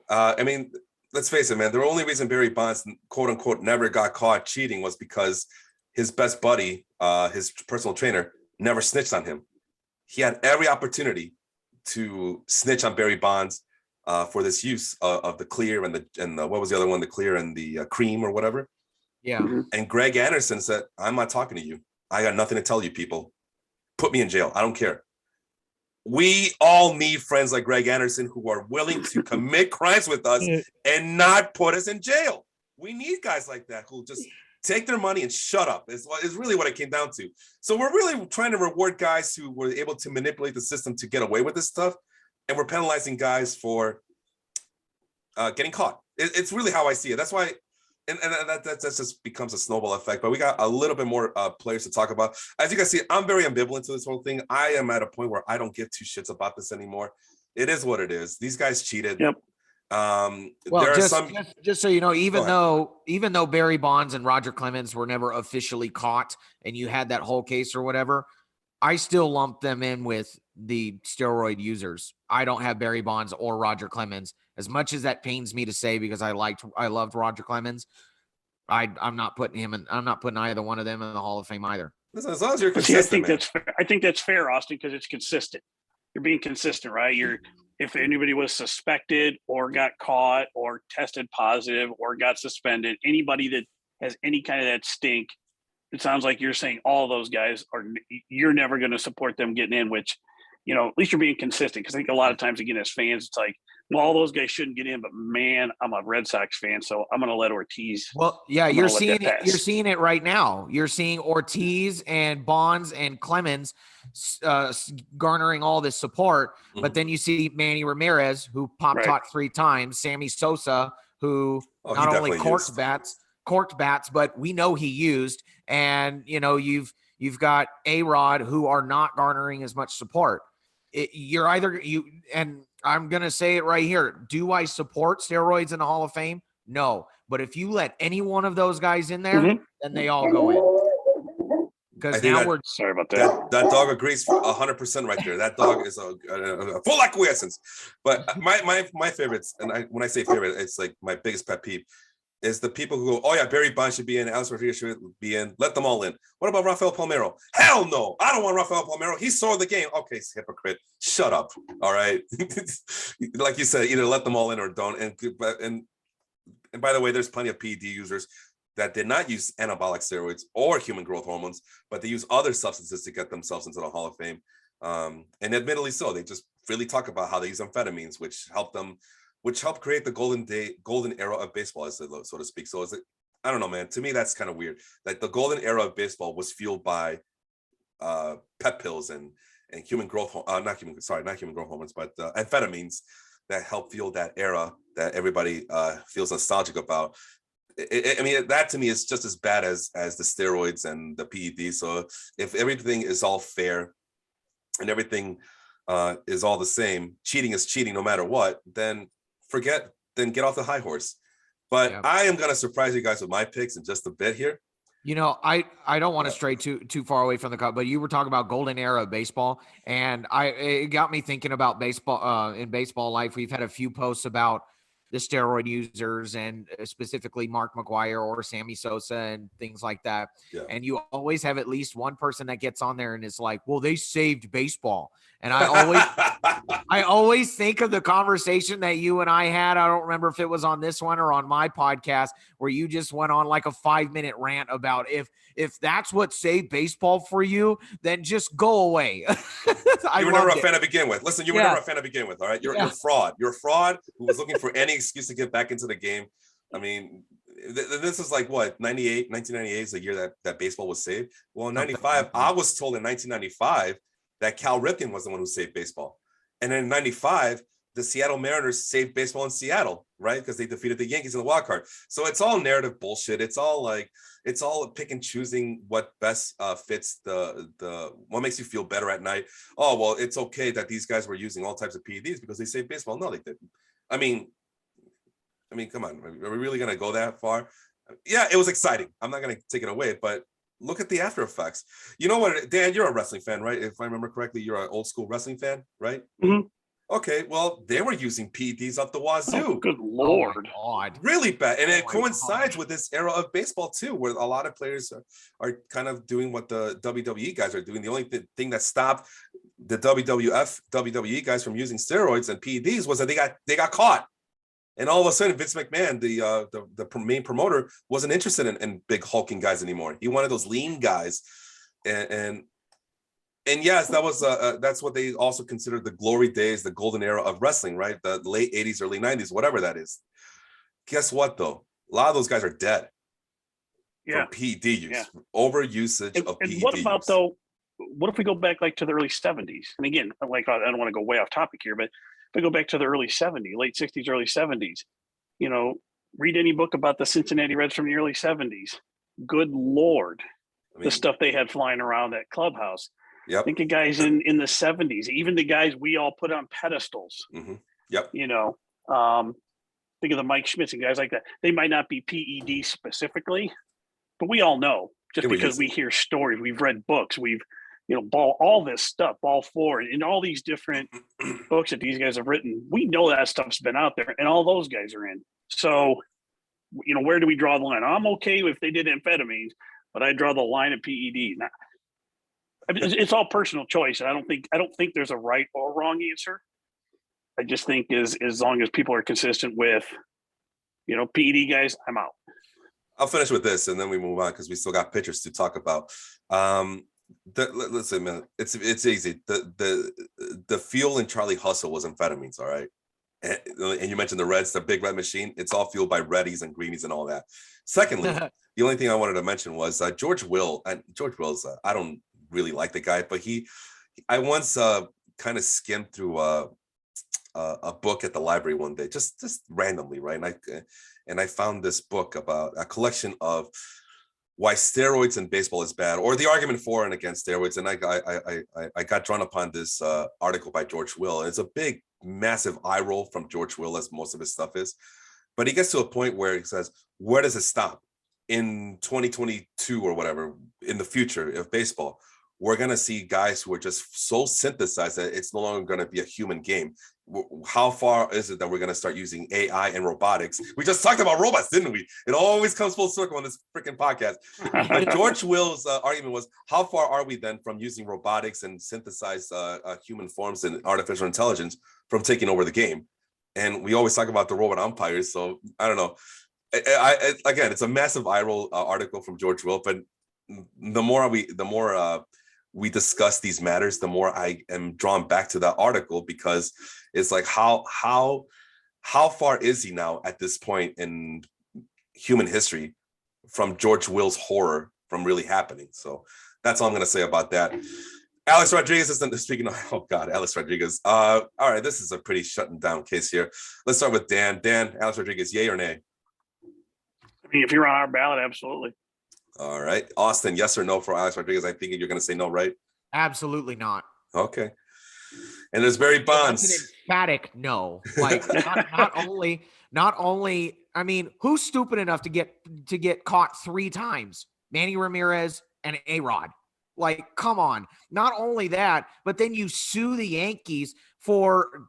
I mean, let's face it, man. The only reason Barry Bonds, quote unquote, never got caught cheating was because his best buddy, his personal trainer, never snitched on him. He had every opportunity to snitch on Barry Bonds for this use of the clear and the what was the other one, the clear and the cream or whatever. Yeah. And Greg Anderson said, "I'm not talking to you. I got nothing to tell you people. Put me in jail. I don't care." We all need friends like Greg Anderson who are willing to commit crimes with us and not put us in jail. We need guys like that who just take their money and shut up. Is really what it came down to. So we're really trying to reward guys who were able to manipulate the system to get away with this stuff, and we're penalizing guys for getting caught. It's really how I see it. That's why and that just becomes a snowball effect. But we got a little bit more players to talk about. As you can see, I'm very ambivalent to this whole thing. I am at a point where I don't give two shits about this anymore. It is what it is. These guys cheated. Yep. Well, there are some. Just so you know, even though Barry Bonds and Roger Clemens were never officially caught, and you had that whole case or whatever, I still lump them in with the steroid users. I don't have Barry Bonds or Roger Clemens, as much as that pains me to say, because I loved Roger Clemens. I'm not putting him in. I'm not putting either one of them in the Hall of Fame either. Listen, as long as you're consistent, I think that's fair, Austin, because it's consistent. You're being consistent, right? If anybody was suspected or got caught or tested positive or got suspended, anybody that has any kind of that stink, it sounds like you're saying all those guys you're never going to support them getting in, which, at least you're being consistent. Because I think a lot of times, again, as fans, it's like, well, all those guys shouldn't get in, but man, I'm a Red Sox fan, so I'm going to let Ortiz. Well, yeah, you're seeing it right now. You're seeing Ortiz and Bonds and Clemens garnering all this support, but then you see Manny Ramirez, who pop-talked 3 times, Sammy Sosa, who not only corked bats, but we know he used, and you've got A-Rod, who are not garnering as much support. And I'm going to say it right here. Do I support steroids in the Hall of Fame? No. But if you let any one of those guys in there, then they all go in. Because now sorry about that. That dog agrees for 100% right there. That dog is a full acquiescence. But my favorites, and when I say favorite, it's like my biggest pet peeve, is the people who go, oh yeah, Barry Bonds should be in, Alex Rodriguez should be in, let them all in. What about Rafael Palmeiro? Hell no, I don't want Rafael Palmeiro. He saw the game. Okay, hypocrite, shut up. All right, like you said, either let them all in or don't. And by the way, there's plenty of PED users that did not use anabolic steroids or human growth hormones, but they use other substances to get themselves into the Hall of Fame. And admittedly so, they just really talk about how they use amphetamines, which helped create the golden era of baseball, so to speak. So I don't know, man. To me, that's kind of weird. Like the golden era of baseball was fueled by pep pills and human growth, not human growth hormones, but amphetamines that help fuel that era that everybody feels nostalgic about. I mean, that to me is just as bad as the steroids and the PEDs. So if everything is all fair and everything is all the same, cheating is cheating no matter what, then get off the high horse. But yeah. I am going to surprise you guys with my picks in just a bit here. I don't want to stray too far away from the cut, but you were talking about golden era of baseball, and it got me thinking about baseball. In baseball life, we've had a few posts about the steroid users, and specifically Mark McGwire or Sammy Sosa and things like that. Yeah. And you always have at least one person that gets on there and is like, well, they saved baseball. And I always think of the conversation that you and I had. I don't remember if it was on this one or on my podcast, where you just went on like a 5-minute rant about if that's what saved baseball for you, then just go away. You were never a fan to begin with. Listen, you were never a fan to begin with. All right. You're a fraud. You're a fraud who was looking for any excuse to get back into the game. I mean, this is like what, 1998 is the year that baseball was saved. Well, in 95, I was told in 1995 that Cal Ripken was the one who saved baseball. And in 95, the Seattle Mariners saved baseball in Seattle, right? Because they defeated the Yankees in the wild card. So it's all narrative bullshit. It's all pick and choosing what best fits the what makes you feel better at night. Oh, well, it's okay that these guys were using all types of PEDs because they saved baseball. No, they didn't. I mean, come on. Are we really going to go that far? Yeah, it was exciting. I'm not going to take it away, but look at the after effects. You know what, Dan, you're a wrestling fan, right? If I remember correctly, you're an old school wrestling fan, right? Mm-hmm. Okay, well, they were using PEDs up the wazoo. Oh, good Lord. Oh, really bad. And it coincides with this era of baseball, too, where a lot of players are kind of doing what the WWE guys are doing. The only thing that stopped the WWE guys from using steroids and PEDs was that they got caught. And all of a sudden, Vince McMahon, the main promoter, wasn't interested in big hulking guys anymore. He wanted those lean guys. And yes, that was that's what they also considered the glory days, the golden era of wrestling, right? The late 80s, early 90s, whatever that is. Guess what, though? A lot of those guys are dead. Yeah. From PED use, over usage of PED. And what about, though, what if we go back like to the early 70s? And again, like, I don't want to go way off topic here, but if we go back to the early 70s, late 60s, early 70s, read any book about the Cincinnati Reds from the early 70s. Good Lord, the stuff they had flying around that clubhouse. Yep. Think of guys in the 70s, even the guys we all put on pedestals. Mm-hmm. Yep. You know, think of the Mike Schmitz and guys like that. They might not be PED specifically, but we all know just because we hear stories, we've read books, we've, all this stuff, ball four, and all these different books that these guys have written. We know that stuff's been out there, and all those guys are in. So, where do we draw the line? I'm okay if they did amphetamines, but I draw the line at PED. Now, it's all personal choice, and I don't think there's a right or wrong answer. I just think as long as people are consistent with, PED guys, I'm out. I'll finish with this, and then we move on because we still got pitchers to talk about. Listen, man, it's easy. The fuel in Charlie Hustle was amphetamines, all right. And you mentioned the Reds, the big red machine. It's all fueled by Reddies and Greenies and all that. Secondly, the only thing I wanted to mention was George Will. And George Will's, I don't really like the guy, but I once kind of skimmed through a book at the library one day, just randomly, right? And I found this book about a collection of why steroids in baseball is bad, or the argument for and against steroids. And I got drawn upon this article by George Will. And it's a big, massive eye roll from George Will, as most of his stuff is. But he gets to a point where he says, where does it stop? In 2022 or whatever, in the future of baseball, we're going to see guys who are just so synthesized that it's no longer going to be a human game. How far is it that we're going to start using AI and robotics? We just talked about robots, didn't we? It always comes full circle on this freaking podcast. But George Will's argument was, how far are we then from using robotics and synthesized human forms and artificial intelligence from taking over the game? And we always talk about the robot umpires. So I don't know. Again, it's a massive eye roll article from George Will, but the more we discuss these matters, the more I am drawn back to that article, because it's like, how far is he now at this point in human history from George Will's horror from really happening? So that's all I'm going to say about that. Alex Rodriguez is speaking of, oh God, Alex Rodriguez. All right, this is a pretty shutting down case here. Let's start with Dan. Dan, Alex Rodriguez, yay or nay? I mean, if you're on our ballot, absolutely. All right. Austin, yes or no for Alex Rodriguez? I think you're going to say no, right? Absolutely not. Okay. And there's Barry Bonds. That's an emphatic no. Like not only, I mean, who's stupid enough to get caught 3 times? Manny Ramirez and A-Rod. Like, come on. Not only that, but then you sue the Yankees for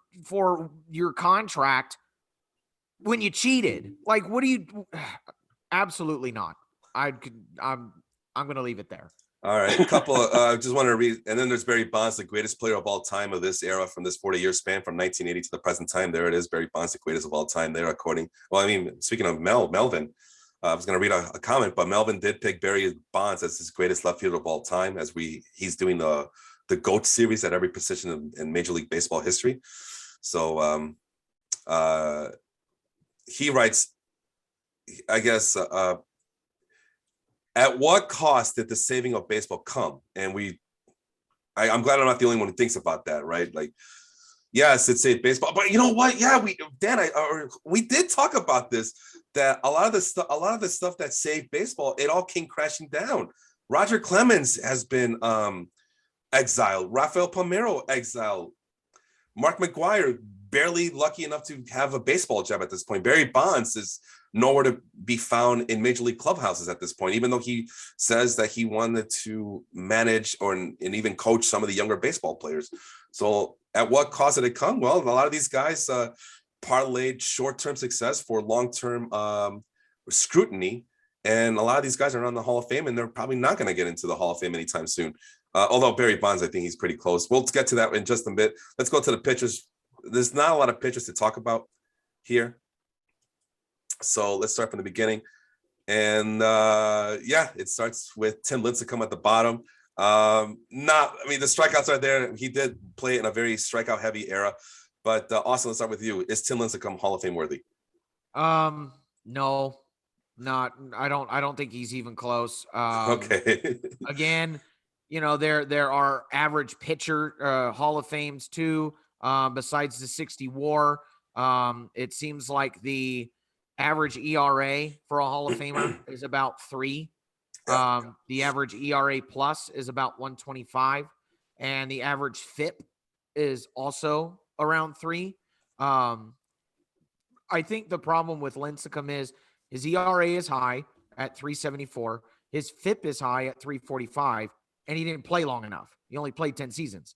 your contract when you cheated. Like, what do you? Absolutely not. I'm going to leave it there. All right. A couple of, just want to read. And then there's Barry Bonds, the greatest player of all time of this era from this 40-year span from 1980 to the present time. There it is. Barry Bonds, the greatest of all time there, according. Well, I mean, speaking of Melvin, I was going to read a comment, but Melvin did pick Barry Bonds as his greatest left fielder of all time, as he's doing the GOAT series at every position in Major League Baseball history. So he writes, I guess, at what cost did the saving of baseball come? And I'm glad I'm not the only one who thinks about that, right? Like, yes, it saved baseball, but you know what? Yeah, we did talk about this, that a lot of the stuff that saved baseball, it all came crashing down. Roger Clemens has been exiled. Rafael Palmeiro exiled. Mark McGwire barely lucky enough to have a baseball job at this point. Barry Bonds is nowhere to be found in major league clubhouses at this point, even though he says that he wanted to manage and even coach some of the younger baseball players. So at what cost did it come? Well, a lot of these guys parlayed short-term success for long-term scrutiny. And a lot of these guys are on the Hall of Fame, and they're probably not going to get into the Hall of Fame anytime soon. Although Barry Bonds, I think he's pretty close. We'll get to that in just a bit. Let's go to the pitchers. There's not a lot of pitchers to talk about here. So let's start from the beginning. And it starts with Tim Lincecum at the bottom. The strikeouts are there. He did play in a very strikeout heavy era. But Austin, let's start with you. Is Tim Lincecum Hall of Fame worthy? No, not. I don't think he's even close. Okay. Again, there are average pitcher Hall of Fames too. Besides the 60 WAR, it seems like the average ERA for a Hall of Famer is about 3. The average ERA plus is about 125, and the average FIP is also around 3. I think the problem with Lincecum is his ERA is high at 3.74. His FIP is high at 3.45, and he didn't play long enough. He only played 10 seasons.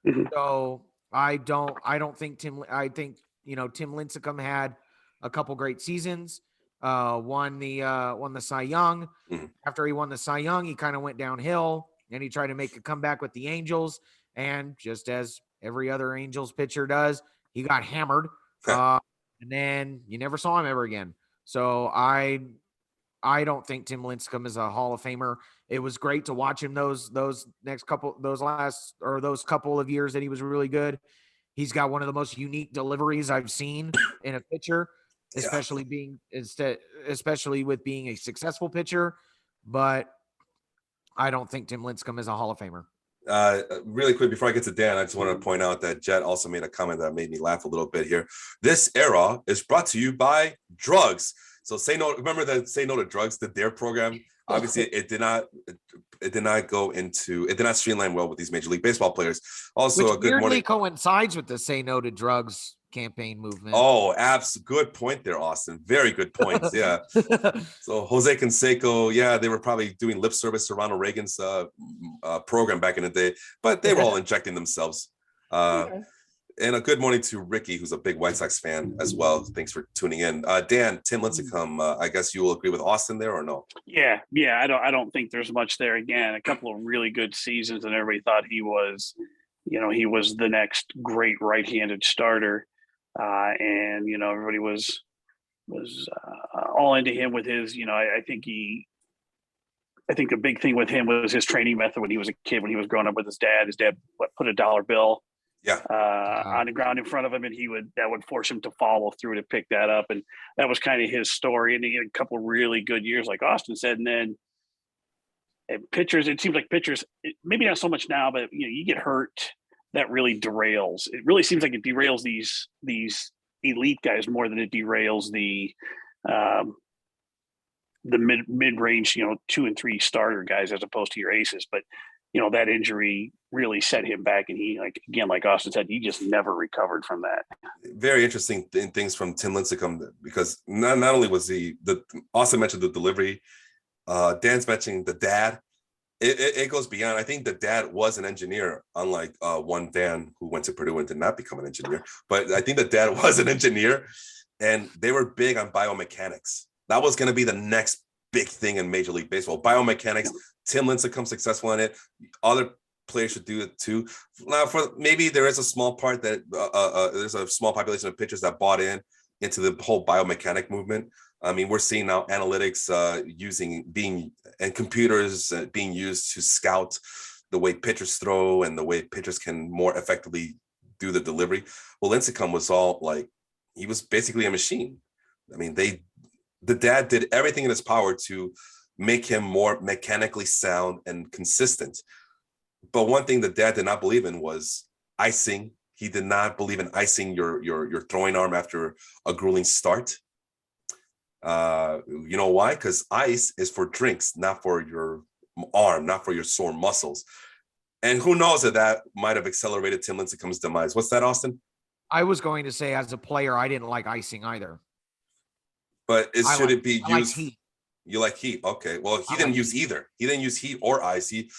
Mhm. So I don't think Tim Lincecum had a couple great seasons. Won the Cy Young. Mhm. After he won the Cy Young, he kind of went downhill, and he tried to make a comeback with the Angels. And just as every other Angels pitcher does, he got hammered. And then you never saw him ever again. So I don't think Tim Lincecum is a Hall of Famer. It was great to watch him those couple of years that he was really good. He's got one of the most unique deliveries I've seen in a pitcher, especially with being a successful pitcher. But I don't think Tim Lincecum is a Hall of Famer. Really quick before I get to Dan, I just want to point out that Jet also made a comment that made me laugh a little bit here. This era is brought to you by drugs. So say no. Remember that Say No to Drugs, the DARE program. Obviously, it did not streamline well with these Major League Baseball players. Also, Which a good weirdly morning. coincides with the Say No to Drugs campaign movement. Oh, good point there, Austin. Very good points. Yeah. So Jose Canseco, yeah, they were probably doing lip service to Ronald Reagan's program back in the day, but they were all injecting themselves. And a good morning to Ricky, who's a big White Sox fan as well. Thanks for tuning in. Dan, Tim Lincecum, I guess you will agree with Austin there or no? Yeah. I don't think there's much there. Again, a couple of really good seasons, and everybody thought he was the next great right-handed starter. And everybody was all into him with his. I think the big thing with him was his training method when he was a kid, when he was growing up with his dad. His dad put a dollar bill on the ground in front of him, and that would force him to follow through to pick that up. And that was kind of his story. And he had a couple of really good years, like Austin said. And then pitchers, it seems like pitchers, maybe not so much now, but you get hurt, that really derails. It really seems like it derails these elite guys more than it derails the mid-range, 2 and 3 starter guys as opposed to your aces. But that injury really set him back, and he, like Austin said, he just never recovered from that. Very interesting things from Tim Lincecum, because not only was Austin mentioned the delivery, Dan's mentioning the dad. It goes beyond. I think the dad was an engineer, unlike one Dan who went to Purdue and did not become an engineer. But I think the dad was an engineer, and they were big on biomechanics. That was going to be the next big thing in Major League Baseball. Biomechanics. Tim Lincecum successful in it. Other players should do it too. Now, maybe there is a small part that there's a small population of pitchers that bought into the whole biomechanic movement. I mean, we're seeing now analytics and computers being used to scout the way pitchers throw and the way pitchers can more effectively do the delivery. Well, Lincecum was he was basically a machine. I mean, the dad did everything in his power to make him more mechanically sound and consistent. But one thing the dad did not believe in was icing. He did not believe in icing your throwing arm after a grueling start. You know why? Because ice is for drinks, not for your arm, not for your sore muscles. And who knows that might have accelerated Tim Lincecum's demise. What's that, Austin? I was going to say, as a player, I didn't like icing either. But should it be used? I like heat. You like heat? Okay. Well, he didn't use either. He didn't use heat or ice. He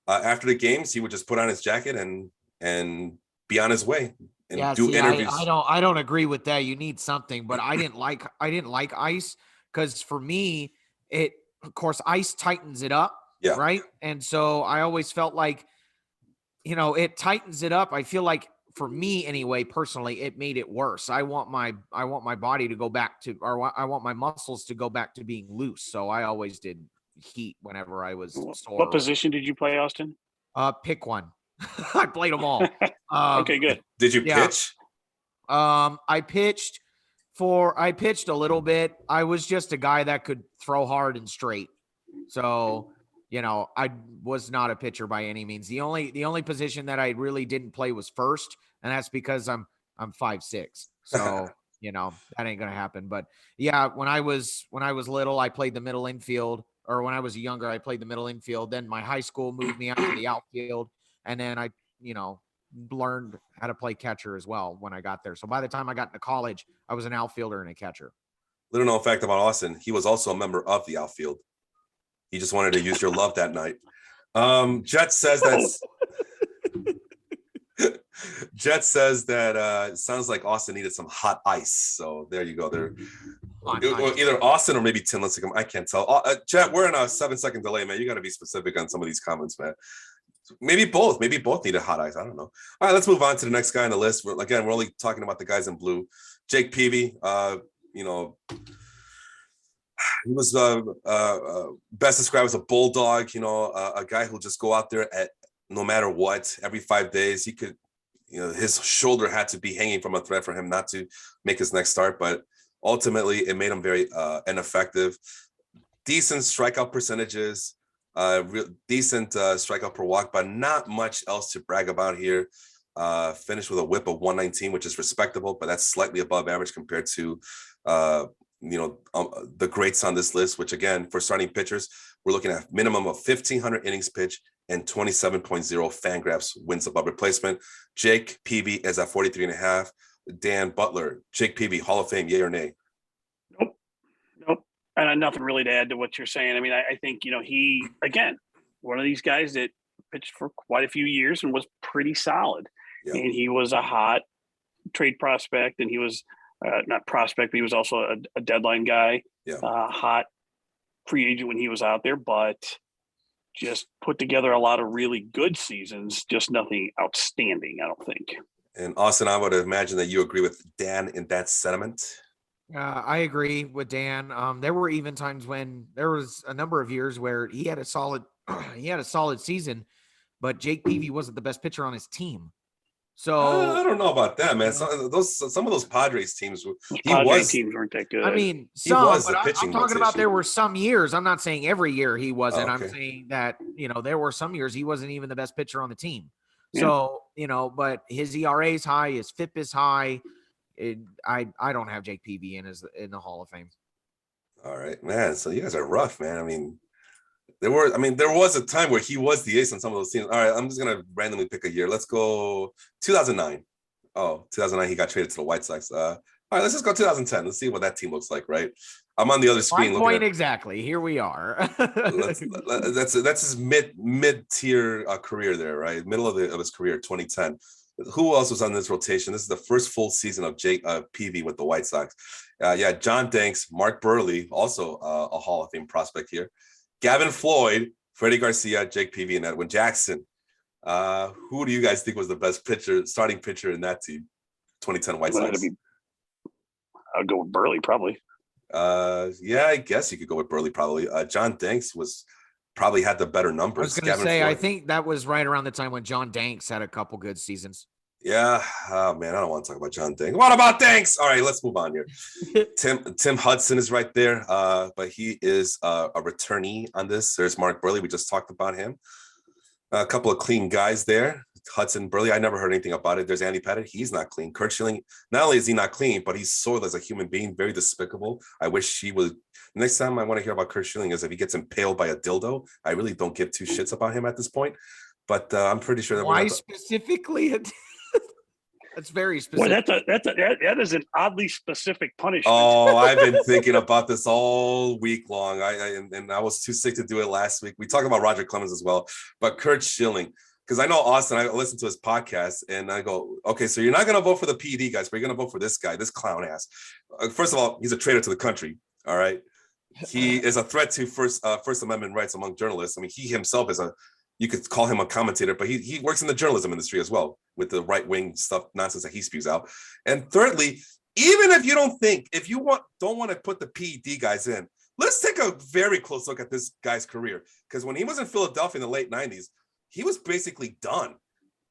after the games, he would just put on his jacket and be on his way and do interviews. I don't agree with that. You need something, but I didn't like ice, because for me, of course ice tightens it up. Yeah. Right. And so I always felt like, it tightens it up. I feel like, for me anyway, personally, it made it worse. I want my body to go back to, or I want my muscles to go back to being loose. So I always did heat whenever I was sore. What position did you play, Austin? Pick one. I played them all. Okay, good. Did you pitch? I pitched a little bit. I was just a guy that could throw hard and straight. So, I was not a pitcher by any means. The only position that I really didn't play was first, and that's because I'm 5'6". So, that ain't gonna happen. But yeah, when I was little, I played the middle infield, or when I was younger, I played the middle infield. Then my high school moved me out to the outfield, and then I, learned how to play catcher as well when I got there. So by the time I got into college, I was an outfielder and a catcher. Little known fact about Austin, he was also a member of the outfield. He just wanted to use your love that night. Jet says that it sounds like Austin needed some hot ice. So there you go. There, either Austin or maybe Tim Lincecum. I can't tell. Jet, we're in a 7-second delay, man. You got to be specific on some of these comments, man. Maybe both. Maybe both needed hot ice. I don't know. All right, let's move on to the next guy on the list. We're only talking about the guys in blue. Jake Peavy. He was best described as a bulldog. A guy who'll just go out there at no matter what. Every 5 days, he could. His shoulder had to be hanging from a thread for him not to make his next start, but ultimately it made him very ineffective. Decent strikeout percentages. Decent strikeout per walk, but not much else to brag about here. Finished with a whip of 119, which is respectable, but that's slightly above average compared to the greats on this list, which again, for starting pitchers, we're looking at minimum of 1,500 innings pitched and 27.0 Fangraphs wins above replacement. Jake Peavy is at 43.5. Dan Butler, Jake Peavy, Hall of Fame, yay or nay? Nope. And nothing really to add to what you're saying. I mean, I think, he, again, one of these guys that pitched for quite a few years and was pretty solid. Yeah. And he was a hot trade prospect, and he was not prospect, but he was also a deadline guy. Yeah. Hot free agent when he was out there, but just put together a lot of really good seasons, just nothing outstanding, I don't think. And Austin, I would imagine that you agree with Dan in that sentiment. I agree with Dan. There were even times when there was a number of years where he had a solid season, but Jake Peavy wasn't the best pitcher on his team. So I don't know about that, man. Some of those Padres teams, teams weren't that good. I mean, I'm talking about there were some years. I'm not saying every year he wasn't. I'm saying that there were some years he wasn't even the best pitcher on the team. Yeah. So but his ERA is high, his FIP is high. I don't have Jake Peavy in the Hall of Fame. All right, man. So you guys are rough, man. I mean, there was a time where he was the ace on some of those teams. All right, I'm just gonna randomly pick a year. Let's go 2009. Oh, 2009, he got traded to the White Sox. All right, let's just go 2010. Let's see what that team looks like, right? I'm on the other screen. My point exactly. Here we are. That's his mid-tier career there, right? Middle of his career, 2010. Who else was on this rotation? This is the first full season of Jake Peavy with the White Sox. John Danks, Mark Burley, also a Hall of Fame prospect here. Gavin Floyd, Freddie Garcia, Jake Peavy, and Edwin Jackson. Who do you guys think was the best starting pitcher in that team? 2010 White Sox. I'd go with Burley, probably. I guess you could go with Burley, probably. John Danks probably had the better numbers. I was going to say, I think that was right around the time when John Danks had a couple good seasons. Yeah. Oh, man, I don't want to talk about John Danks. What about Danks? All right, let's move on here. Tim Hudson is right there, but he is a returnee on this. There's Mark Burley. We just talked about him. A couple of clean guys there. Hudson, Burley, I never heard anything about it. There's Andy Pettitte. He's not clean. Kurt Schilling, not only is he not clean, but he's soiled as a human being, very despicable. I wish he would. Next time I want to hear about Kurt Schilling is if he gets impaled by a dildo. I really don't give two shits about him at this point. But I'm pretty sure that why specifically? That's very specific. Well, that is an oddly specific punishment. Oh, I've been thinking about this all week long. I was too sick to do it last week. We talked about Roger Clemens as well, but Kurt Schilling. Because I know Austin, I listened to his podcast and I go, okay, so you're not going to vote for the PD guys, but you're going to vote for this guy, this clown ass. First of all, he's a traitor to the country. All right. He is a threat to First Amendment rights among journalists. I mean, he himself is you could call him a commentator, but he works in the journalism industry as well with the right-wing stuff, nonsense that he spews out. And thirdly, even if you don't want to put the PED guys in, let's take a very close look at this guy's career. Because when he was in Philadelphia in the late 90s, he was basically done.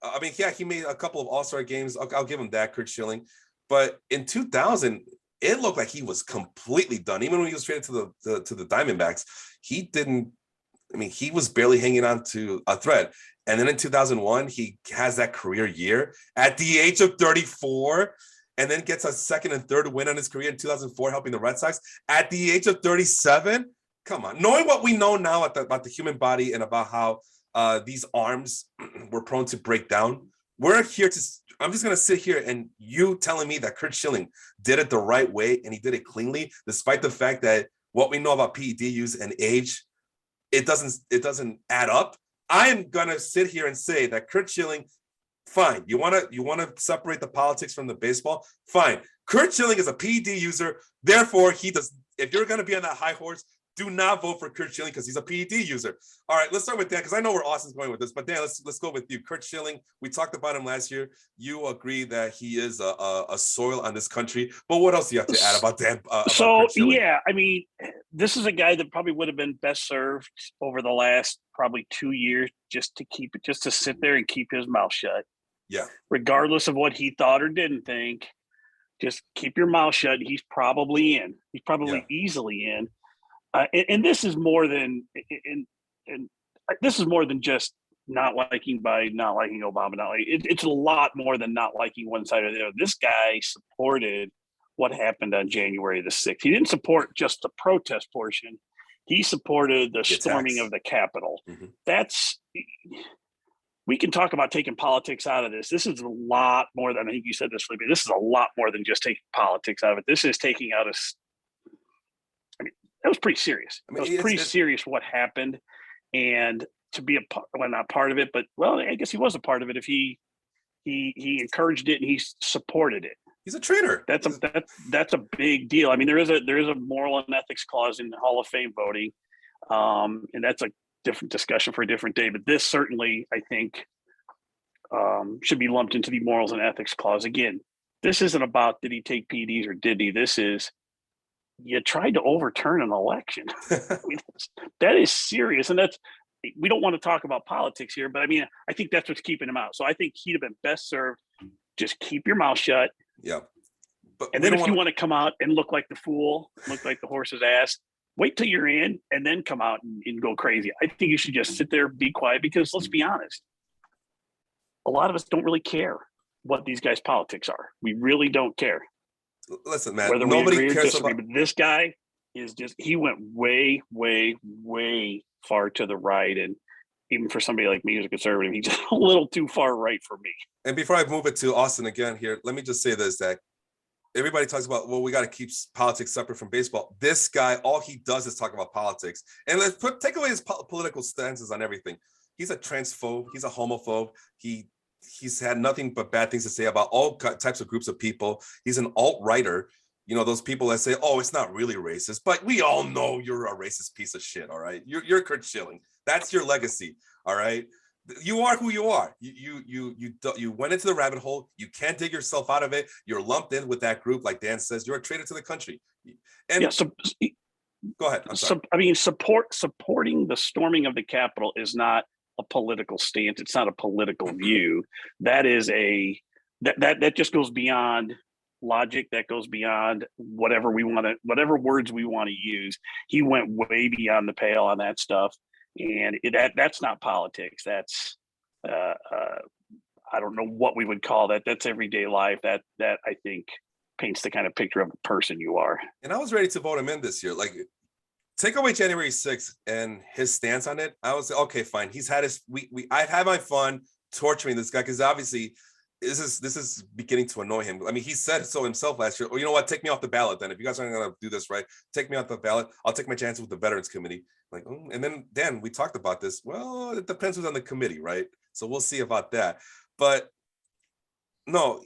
I mean, yeah, he made a couple of all-star games. I'll give him that, Kurt Schilling. But in 2000, it looked like he was completely done. Even when he was traded to the Diamondbacks, he didn't. I mean, he was barely hanging on to a thread. And then in 2001, he has that career year at the age of 34. and then gets a second and third win on his career in 2004, helping the Red Sox at the age of 37. Come on, knowing what we know now about the human body and about how these arms were prone to break down, I'm just going to sit here and you telling me that Curt Schilling did it the right way and he did it cleanly, despite the fact that what we know about PED use and age, it doesn't add up. I am going to sit here and say that Curt Schilling, fine. You want to separate the politics from the baseball? Fine. Curt Schilling is a PED user. Therefore, if you're going to be on that high horse, do not vote for Curt Schilling because he's a PED user. All right, let's start with Dan because I know where Austin's going with this. But Dan, let's go with you. Curt Schilling, we talked about him last year. You agree that he is a soil on this country. But what else do you have to add about Dan? Yeah, I mean, this is a guy that probably would have been best served over the last probably 2 years just to sit there and keep his mouth shut. Yeah. Regardless of what he thought or didn't think, just keep your mouth shut. He's probably in. He's probably easily in. And this is more than just not liking Obama. It's a lot more than not liking one side or the other. This guy supported what happened on January the 6th. He didn't support just the protest portion. He supported the storming of the Capitol. Mm-hmm. We can talk about taking politics out of this. This is a lot more than, I think you said this, Felipe. This is a lot more than just taking politics out of it. This is taking out that was pretty serious. It was pretty serious what happened, and to be not part of it, but I guess he was a part of it. If he encouraged it and he supported it, he's a traitor. That's a big deal. I mean, there is a moral and ethics clause in Hall of Fame voting, and that's a different discussion for a different day. But this certainly, I think, should be lumped into the morals and ethics clause. Again, this isn't about did he take PEDs or did he. This is, you tried to overturn an election. I mean, that is serious. And we don't want to talk about politics here, but I mean, I think that's what's keeping him out. So I think he'd have been best served. Just keep your mouth shut. Yeah. And then if you want to come out and look like the fool, look like the horse's ass, wait till you're in and then come out and go crazy. I think you should just sit there, be quiet, because let's be honest, a lot of us don't really care what these guys' politics are. We really don't care. Listen, man, whether nobody we agree cares or disagree, about. but this guy is he went way, way, way far to the right. And even for somebody like me who's a conservative, he's a little too far right for me. And before I move it to Austin again here, let me just say this, that everybody talks about, well, we got to keep politics separate from baseball. This guy, all he does is talk about politics. And let's take away his political stances on everything. He's a transphobe. He's a homophobe. He's had nothing but bad things to say about all types of groups of people. He's an alt-righter. You know, those people that say, oh, it's not really racist, but we all know you're a racist piece of shit, all right? You're Curt Schilling. That's your legacy, all right? You are who you are. You went into the rabbit hole. You can't dig yourself out of it. You're lumped in with that group. Like Dan says, you're a traitor to the country. And go ahead. I'm sorry. I mean, supporting the storming of the Capitol is not a political stance. It's not a political view. That is that just goes beyond logic. That goes beyond whatever words we want to use. He went way beyond the pale on that stuff. And that's not politics. That's I don't know what we would call that. That's everyday life. That I think paints the kind of picture of the person you are. And I was ready to vote him in this year. Like, take away January 6th and his stance on it. I was okay, fine. He's had his I've had my fun torturing this guy because obviously this is beginning to annoy him. I mean, he said so himself last year. Oh, you know what? Take me off the ballot then. If you guys aren't gonna do this right, take me off the ballot. I'll take my chances with the Veterans Committee. Like, and then Dan, we talked about this. Well, it depends who's on the committee, right? So we'll see about that. But no,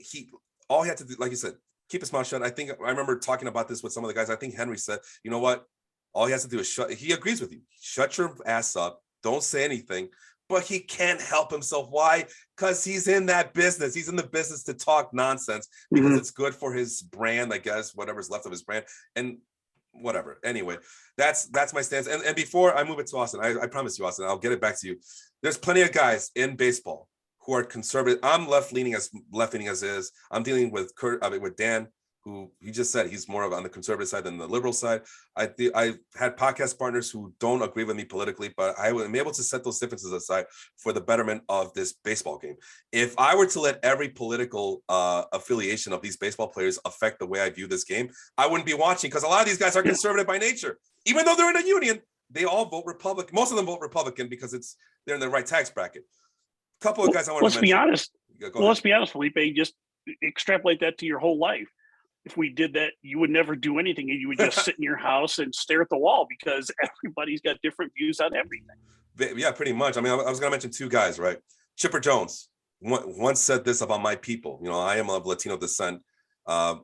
all he had to do, like you said, keep his mouth shut. I remember talking about this with some of the guys. I think Henry said, you know what? All he has to do is he agrees with you. Shut your ass up. Don't say anything. But he can't help himself. Why? Because he's in that business. He's in the business to talk nonsense because it's good for his brand, I guess, whatever's left of his brand. And whatever. Anyway, that's my stance. And before I move it to Austin, I promise you, Austin, I'll get it back to you. There's plenty of guys in baseball who are conservative. I'm left-leaning as is. I'm dealing with Dan. who he just said he's more of on the conservative side than the liberal side. I've had podcast partners who don't agree with me politically, but I am able to set those differences aside for the betterment of this baseball game. If I were to let every political affiliation of these baseball players affect the way I view this game, I wouldn't be watching, because a lot of these guys are conservative by nature. Even though they're in a union, they all vote Republican. Most of them vote Republican because they're in the right tax bracket. A couple of guys I want to mention. Let's be honest, Felipe, just extrapolate that to your whole life. If we did that, you would never do anything, and you would just sit in your house and stare at the wall, because everybody's got different views on everything. Yeah, pretty much. I mean, I was going to mention two guys, right? Chipper Jones once said this about my people. You know, I am of Latino descent.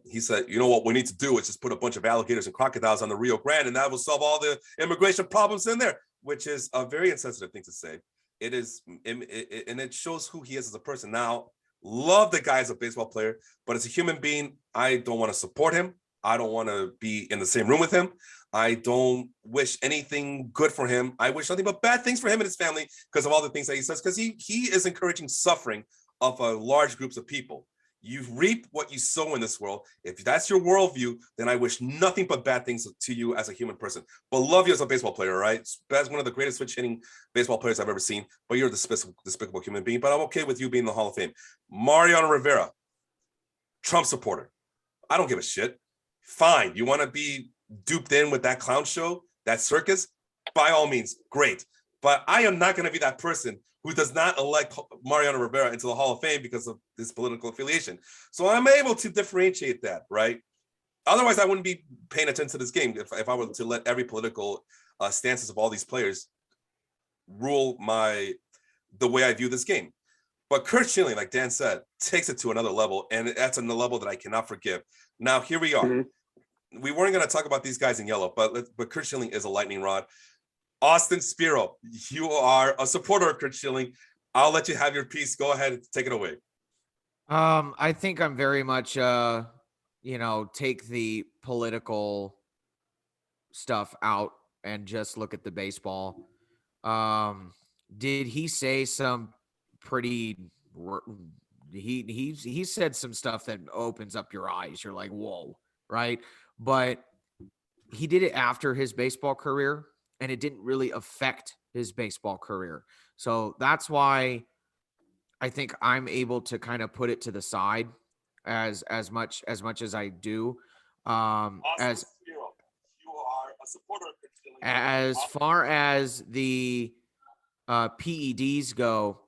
He said, you know what we need to do is just put a bunch of alligators and crocodiles on the Rio Grande, and that will solve all the immigration problems in there, which is a very insensitive thing to say. It is, and it shows who he is as a person. Now, love the guy as a baseball player, but as a human being, I don't want to support him. I don't want to be in the same room with him. I don't wish anything good for him. I wish nothing but bad things for him and his family because of all the things that he says, because he is encouraging suffering of large groups of people. You reap what you sow in this world. If that's your worldview, then I wish nothing but bad things to you as a human person. But love you as a baseball player, right? As one of the greatest switch hitting baseball players I've ever seen. But you're a despicable human being. But I'm okay with you being in the Hall of Fame. Mariano Rivera, Trump supporter. I don't give a shit. Fine. You want to be duped in with that clown show, that circus? By all means, great. But I am not going to be that person who does not elect Mariano Rivera into the Hall of Fame because of this political affiliation. So I'm able to differentiate that, right? Otherwise, I wouldn't be paying attention to this game if I were to let every political stances of all these players rule the way I view this game. But Curt Schilling, like Dan said, takes it to another level, and that's a level that I cannot forgive. Now, here we are. Mm-hmm. We weren't going to talk about these guys in yellow, but Curt Schilling is a lightning rod. Austin Spiro, you are a supporter of Curt Schilling. I'll let you have your piece. Go ahead and take it away. I think I'm very much, take the political stuff out and just look at the baseball. Did he say some pretty? He said some stuff that opens up your eyes. You're like, whoa, right? But he did it after his baseball career, and it didn't really affect his baseball career. So that's why I think I'm able to kind of put it to the side as much as I do. As far as the PEDs go,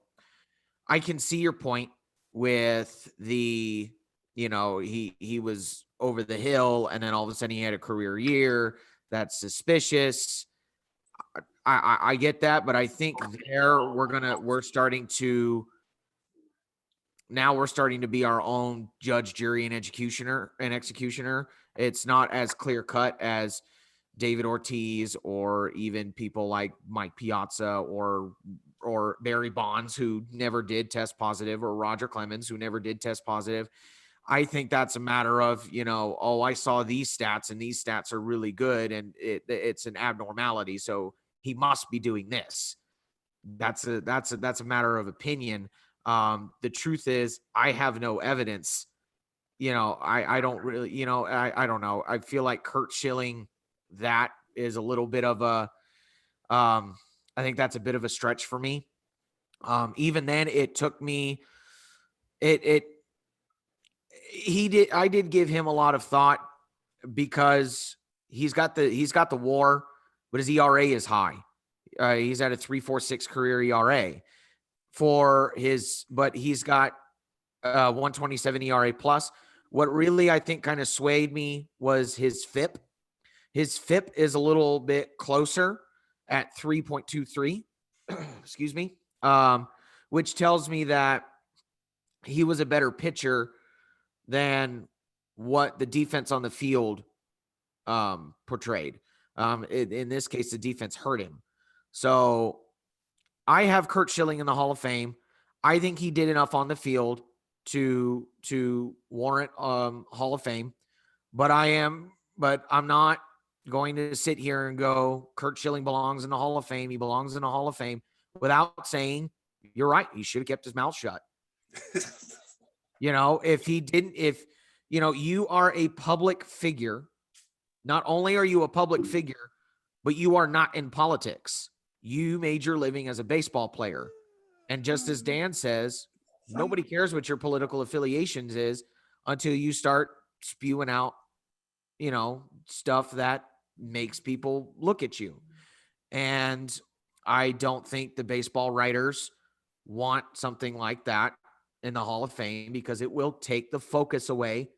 I can see your point with the, he was over the hill and then all of a sudden he had a career year. That's suspicious. I get that, but I think we're starting to be our own judge, jury, and executioner. It's not as clear cut as David Ortiz or even people like Mike Piazza or Barry Bonds, who never did test positive, or Roger Clemens, who never did test positive. I think that's a matter of, I saw these stats and these stats are really good and it's an abnormality. So he must be doing this. That's a matter of opinion. The truth is I have no evidence. I don't really, I don't know. I feel like Curt Schilling, that is a little bit of I think that's a bit of a stretch for me. Even then it took me, I did give him a lot of thought because he's got the WAR, but his ERA is high. He's at a 3.46 career ERA but he's got 127 ERA plus. What really I think kind of swayed me was his FIP. His FIP is a little bit closer at 3.23, excuse me, which tells me that he was a better pitcher than what the defense on the field portrayed. In this case, the defense hurt him. So I have Curt Schilling in the Hall of Fame. I think he did enough on the field to warrant Hall of Fame, but I'm not going to sit here and go, Curt Schilling belongs in the Hall of Fame. He belongs in the Hall of Fame without saying, you're right, he should have kept his mouth shut. If he didn't, if You know, you are a public figure. Not only are you a public figure, but you are not in politics. You made your living as a baseball player. And just as Dan says, nobody cares what your political affiliations is until you start spewing out, you know, stuff that makes people look at you. And I don't think the baseball writers want something like that in the Hall of Fame because it will take the focus away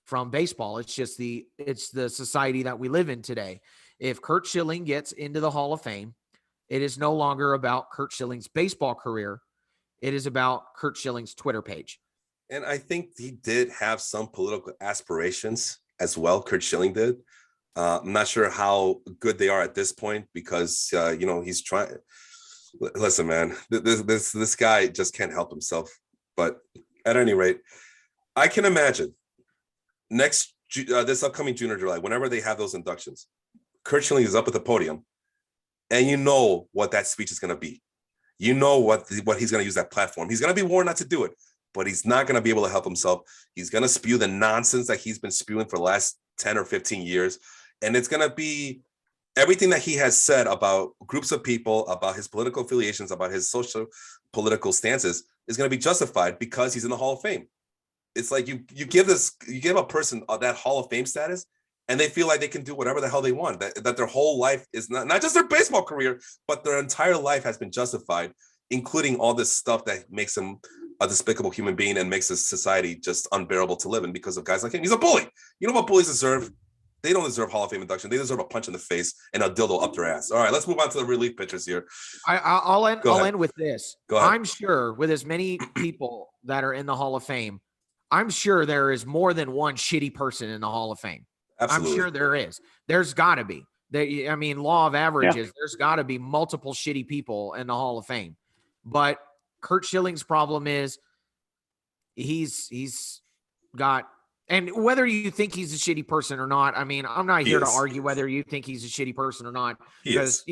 from baseball. It's the society that we live in today. If Curt Schilling gets into the Hall of Fame, it is no longer about Curt Schilling's baseball career. It is about Curt Schilling's Twitter page. And I think he did have some political aspirations as well. Curt Schilling did. I'm not sure how good they are at this point because, you know, he's trying. Listen, man, this guy just can't help himself. But at any rate, I can imagine this upcoming June or July, whenever they have those inductions, Curt Schilling is up at the podium, and you know what that speech is going to be. You know what he's going to use that platform. He's going to be warned not to do it, but he's not going to be able to help himself. He's going to spew the nonsense that he's been spewing for the last 10 or 15 years. And it's going to be everything that he has said about groups of people, about his political affiliations, about his social political stances is going to be justified because he's in the Hall of Fame. It's like you give a person that Hall of Fame status, and they feel like they can do whatever the hell they want, that their whole life is not just their baseball career, but their entire life has been justified, including all this stuff that makes him a despicable human being and makes this society just unbearable to live in because of guys like him. He's a bully. You know what bullies deserve? They don't deserve Hall of Fame induction. They deserve a punch in the face and a dildo up their ass. All right, let's move on to the relief pitchers here. I'll end with this. Go ahead. I'm sure with as many people that are in the Hall of Fame, I'm sure there is more than one shitty person in the Hall of Fame. Absolutely. I'm sure there is. There's got to be. I mean, law of averages, yeah. There's got to be multiple shitty people in the Hall of Fame. But Curt Schilling's problem is he's got, and whether you think he's a shitty person or not, I mean, I'm not here to argue whether you think he's a shitty person or not, because,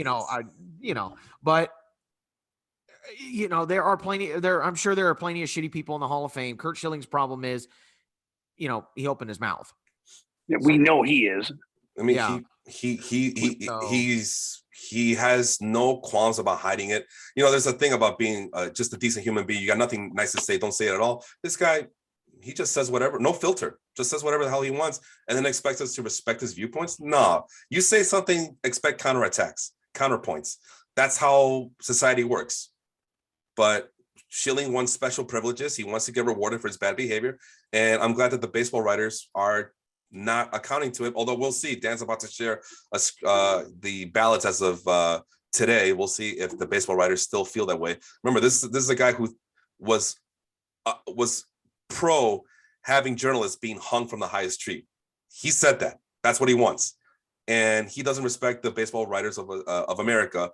but there are plenty there. I'm sure there are plenty of shitty people in the Hall of Fame. Curt Schilling's problem is, he opened his mouth. Yeah, we know he is. I mean, yeah. He has no qualms about hiding it. There's a thing about being just a decent human being. You got nothing nice to say, don't say it at all. This guy, he just says whatever, no filter, just says whatever the hell he wants, and then expects us to respect his viewpoints. No, you say something, expect counterattacks, counterpoints. That's how society works. But Schilling wants special privileges. He wants to get rewarded for his bad behavior. And I'm glad that the baseball writers are not accounting to it, although we'll see. Dan's about to share the ballots as of today. We'll see if the baseball writers still feel that way. Remember, this is a guy who was pro having journalists being hung from the highest tree. He said that. That's what he wants. And he doesn't respect the baseball writers of America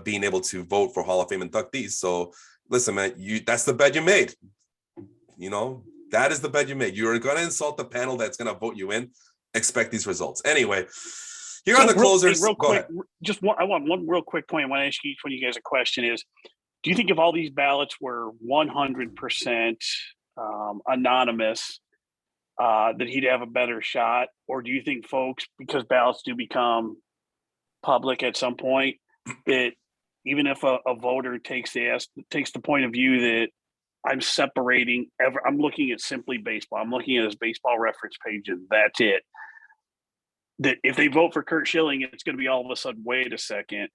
being able to vote for Hall of Fame inductees. So listen, man, that's the bed you made. That is the bed you made. You're going to insult the panel that's going to vote you in. Expect these results. Anyway, here are the closers. Real quick, I want one real quick point. I want to ask each one of you guys a question is, do you think if all these ballots were 100% anonymous, that he'd have a better shot? Or do you think folks, because ballots do become public at some point, that even if a voter takes the point of view that I'm separating, I'm looking at simply baseball, I'm looking at his baseball reference page and that's it, that if they vote for Curt Schilling, it's going to be all of a sudden, wait a second,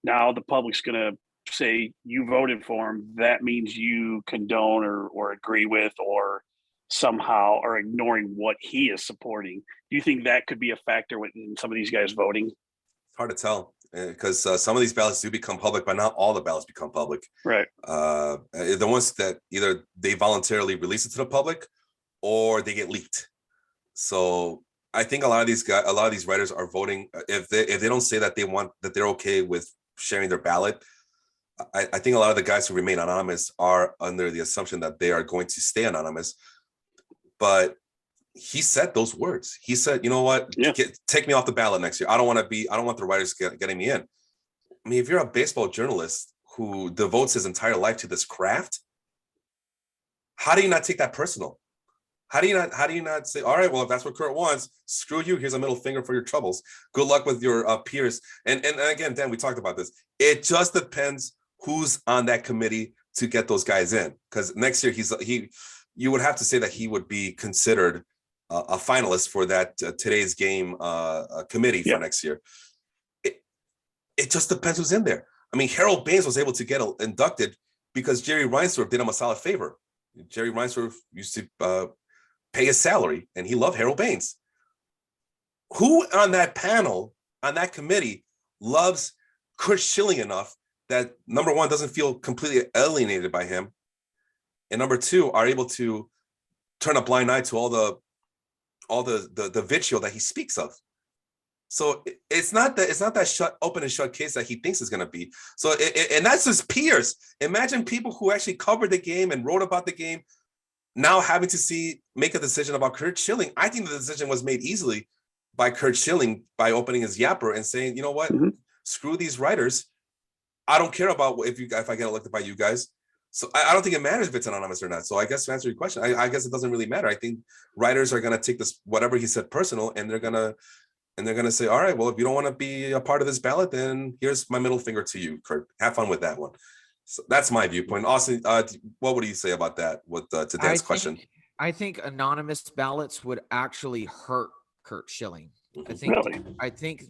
now the public's going to say you voted for him, that means you condone or agree with or somehow are ignoring what he is supporting. Do you think that could be a factor in some of these guys voting? It's hard to tell, because some of these ballots do become public, but not all the ballots become public. Right. The ones that either they voluntarily release it to the public or they get leaked. So I think a lot of these writers are voting. If they don't say that they're okay with sharing their ballot, I think a lot of the guys who remain anonymous are under the assumption that they are going to stay anonymous. But he said those words. He said, you know what, take me off the ballot next year. I don't want the writers getting me in. I mean, if you're a baseball journalist who devotes his entire life to this craft, how do you not take that personal? How do you not say, all right, well, if that's what Kurt wants, screw you. Here's a middle finger for your troubles. Good luck with your peers. And again, Dan, we talked about this. It just depends who's on that committee to get those guys in. Because next year you would have to say that he would be considered a finalist for that today's game committee for next year. It just depends who's in there. I mean, Harold Baines was able to get inducted because Jerry Reinsdorf did him a solid favor. Jerry Reinsdorf used to pay his salary, and he loved Harold Baines. Who on that panel, on that committee, loves Curt Schilling enough that, number one, doesn't feel completely alienated by him, and number two, are able to turn a blind eye to all the vitriol that he speaks of? So it's not that open and shut case that he thinks is going to be. So and that's his peers. Imagine people who actually covered the game and wrote about the game now having to make a decision about Curt Schilling. I think the decision was made easily by Curt Schilling by opening his yapper and saying, you know what, screw these writers. I don't care about if I get elected by you guys. So I don't think it matters if it's anonymous or not. So I guess to answer your question, I guess it doesn't really matter. I think writers are going to take this, whatever he said, personal, and they're going to say, all right, well, if you don't want to be a part of this ballot, then here's my middle finger to you, Kurt. Have fun with that one. So that's my viewpoint. Austin, what would you say about that to Dan's question? I think anonymous ballots would actually hurt Curt Schilling. I think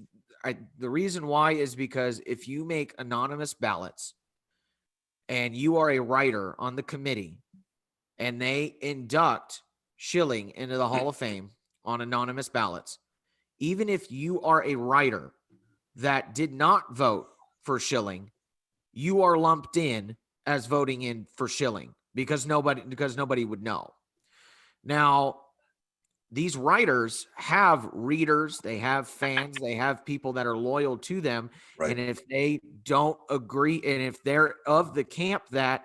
the reason why is because if you make anonymous ballots and you are a writer on the committee and they induct Schilling into the Hall of Fame on anonymous ballots, even if you are a writer that did not vote for Schilling, you are lumped in as voting in for Schilling because nobody would know. Now, these writers have readers, they have fans, they have people that are loyal to them. Right. And if they don't agree, and if they're of the camp that,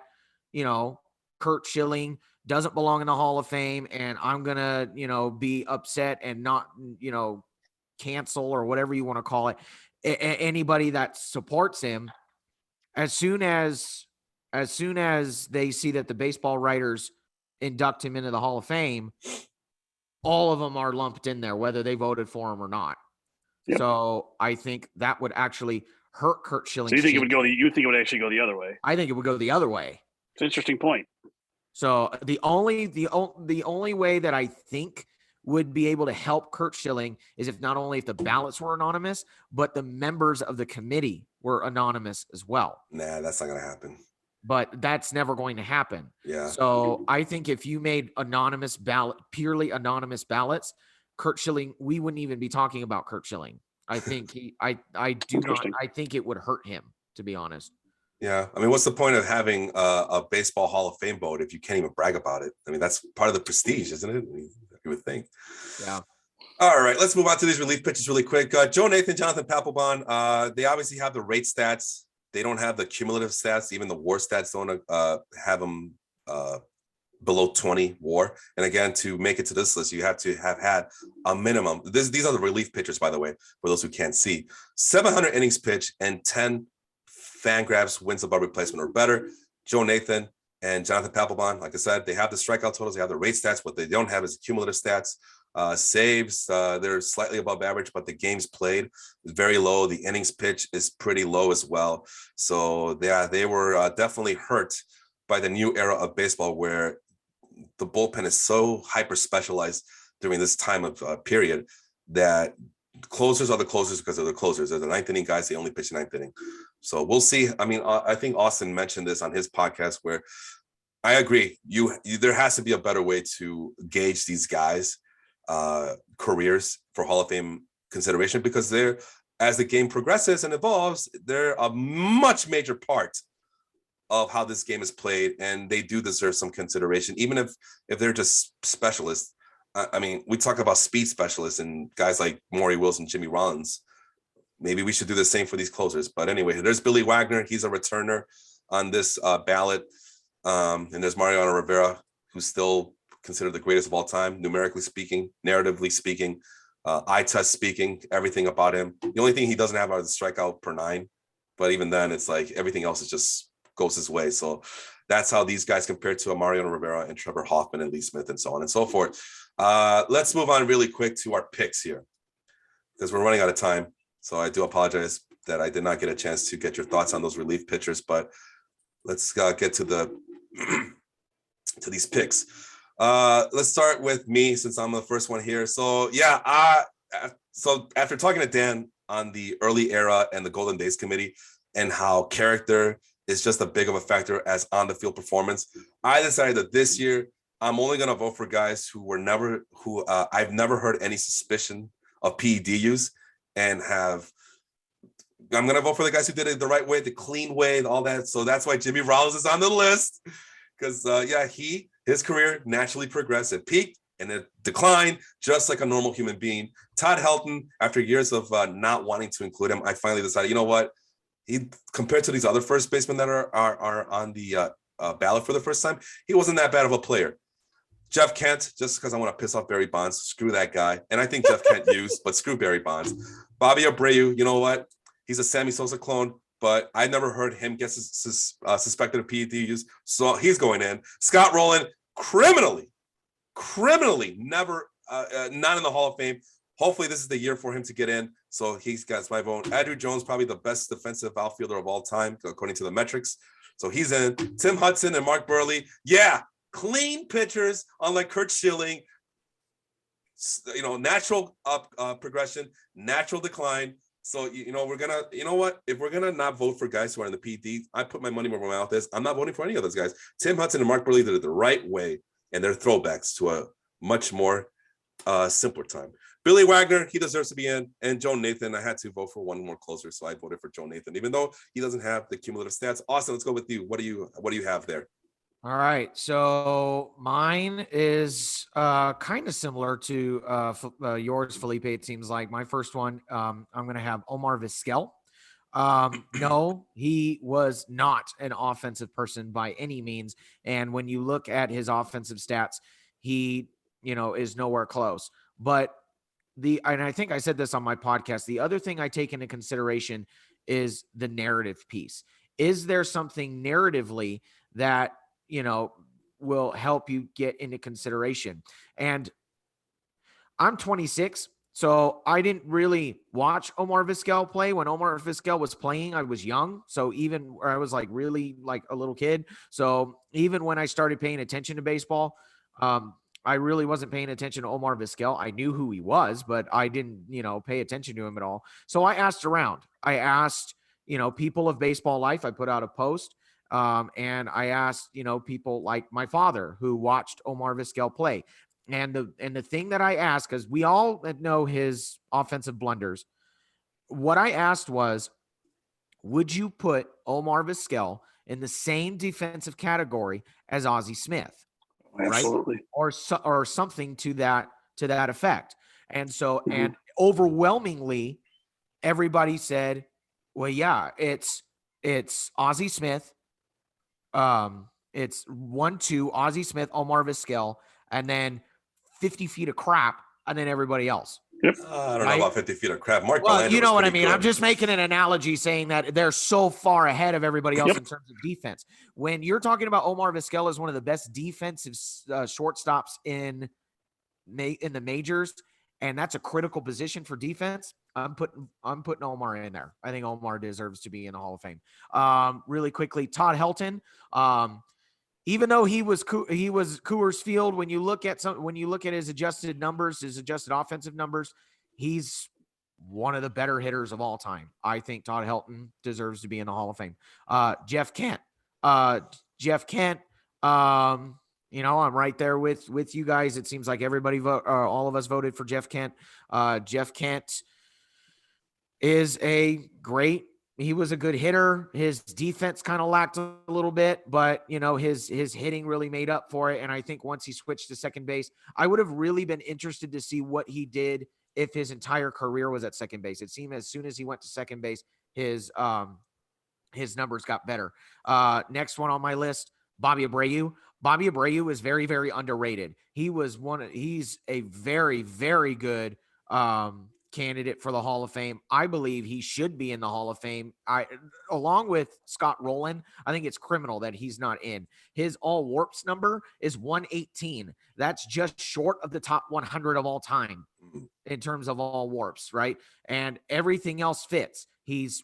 Curt Schilling doesn't belong in the Hall of Fame and I'm going to, be upset and not, cancel or whatever you want to call it, anybody that supports him, as soon as they see that the baseball writers induct him into the Hall of Fame, all of them are lumped in there, whether they voted for him or not. Yep. So I think that would actually hurt Curt Schilling. So you think it would actually go the other way? I think it would go the other way. It's an interesting point. So the only way that I think would be able to help Curt Schilling is if the ballots were anonymous, but the members of the committee were anonymous as well. Nah, that's not going to happen. But that's never going to happen. Yeah. So I think if you made purely anonymous ballots, Curt Schilling, we wouldn't even be talking about Curt Schilling. I think I think it would hurt him, to be honest. Yeah. I mean, what's the point of having a baseball Hall of Fame vote if you can't even brag about it? I mean, that's part of the prestige, isn't it? I mean, you would think. Yeah. All right, let's move on to these relief pitchers really quick. Joe Nathan, Jonathan Papelbon, they obviously have the rate stats. They don't have the cumulative stats. Even the WAR stats don't have them below 20 WAR. And again, to make it to this list, you have to have had a minimum. These are the relief pitchers, by the way, for those who can't see. 700 innings pitched and 10 Fangraphs wins above replacement or better. Joe Nathan and Jonathan Papelbon, like I said, they have the strikeout totals. They have the rate stats. What they don't have is the cumulative stats. Saves, they're slightly above average, but the games played is very low. The innings pitch is pretty low as well. So yeah, they were definitely hurt by the new era of baseball where the bullpen is so hyper specialized during this time of period that closers are the closers because they're the closers. They're the ninth inning guys. They only pitch the ninth inning. So we'll see. I mean, I think Austin mentioned this on his podcast where I agree. There has to be a better way to gauge these guys' careers for Hall of Fame consideration because as the game progresses and evolves, they're a much major part of how this game is played, and they do deserve some consideration, even if they're just specialists. I mean, we talk about speed specialists and guys like Maury Wilson, Jimmy Rollins. Maybe we should do the same for these closers. But anyway, there's Billy Wagner. He's a returner on this ballot. And there's Mariano Rivera, who's still considered the greatest of all time, numerically speaking, narratively speaking, eye test speaking, everything about him. The only thing he doesn't have are the strikeout per 9. But even then, it's like everything else is just goes his way. So that's how these guys compare to Mariano Rivera and Trevor Hoffman and Lee Smith and so on and so forth. Let's move on really quick to our picks here because we're running out of time. So I do apologize that I did not get a chance to get your thoughts on those relief pitchers, but let's get to to these picks. Let's start with me since I'm the first one here. So yeah, so after talking to Dan on the early era and the Golden Days committee and how character is just as big of a factor as on the field performance, I decided that this year I'm only going to vote for guys who I've never heard any suspicion of PED use and I'm going to vote for the guys who did it the right way, the clean way and all that. So that's why Jimmy Rollins is on the list because his career naturally progressed and peaked and it declined just like a normal human being. Todd Helton, after years of not wanting to include him, I finally decided, you know what? He compared to these other first basemen that are on the ballot for the first time, he wasn't that bad of a player. Jeff Kent, just because I want to piss off Barry Bonds, screw that guy. And I think Jeff Kent used, but screw Barry Bonds. Bobby Abreu, you know what? He's a Sammy Sosa clone, but I never heard him get suspected of PED use, so he's going in. Scott Rowland, criminally, never, not in the Hall of Fame. Hopefully this is the year for him to get in, so he's got my vote. Abreu Jones, probably the best defensive outfielder of all time, according to the metrics, so he's in. Tim Hudson and Mark Burley, yeah, clean pitchers, unlike Kurt Schilling. Natural progression, natural decline. So, we're going to, if we're going to not vote for guys who are in the PD, I put my money where my mouth is. I'm not voting for any of those guys. Tim Hudson and Mark Burley did it the right way, and they're throwbacks to a much more simpler time. Billy Wagner, he deserves to be in, and Joe Nathan. I had to vote for one more closer, so I voted for Joe Nathan, even though he doesn't have the cumulative stats. Austin, let's go with you. What do you have there? All right, so mine is kind of similar to yours, Felipe. It seems like my first one. I'm going to have Omar Vizquel. No, he was not an offensive person by any means, and when you look at his offensive stats, he is nowhere close. But and I think I said this on my podcast. The other thing I take into consideration is the narrative piece. Is there something narratively that will help you get into consideration? And I'm 26, so I didn't really watch Omar Vizquel play. When Omar Vizquel was playing, I was young. So I was really like a little kid. So even when I started paying attention to baseball, I really wasn't paying attention to Omar Vizquel. I knew who he was, but I didn't, pay attention to him at all. So I asked around. I asked, people of baseball life. I put out a post. And I asked, people like my father who watched Omar Vizquel play. And the thing that I asked, because we all know his offensive blunders, what I asked was, would you put Omar Vizquel in the same defensive category as Ozzie Smith? Absolutely. Right? Or something to that effect. And so, and overwhelmingly, everybody said, well, yeah, it's Ozzie Smith. It's 1-2 Ozzie Smith, Omar Vizquel, and then 50 feet of crap, and then everybody else. Yep. I don't know about 50 feet of crap. Mark well, Belanger you know was what I pretty mean. good. I'm just making an analogy saying that they're so far ahead of everybody else in terms of defense. When you're talking about Omar Vizquel as one of the best defensive shortstops in the majors, and that's a critical position for defense, I'm putting Omar in there. I think Omar deserves to be in the Hall of Fame. Really quickly, Todd Helton. Even though he was Coors Field, when you look at his adjusted numbers, his adjusted offensive numbers, he's one of the better hitters of all time. I think Todd Helton deserves to be in the Hall of Fame. Jeff Kent. I'm right there with you guys. It seems like everybody all of us voted for Jeff Kent. Jeff Kent is he was a good hitter. His defense kind of lacked a little bit, but his hitting really made up for it. And I think once he switched to second base, I would have really been interested to see what he did if his entire career was at second base. It seemed as soon as he went to second base, his numbers got better. Next one on my list, Bobby Abreu. Bobby Abreu is very, very underrated. He's a very, very good candidate for the Hall of Fame. I believe he should be in the Hall of Fame. Along with Scott Rowland, I think it's criminal that he's not in. His all warps number is 118. That's just short of the top 100 of all time in terms of all warps, right? And everything else fits. He's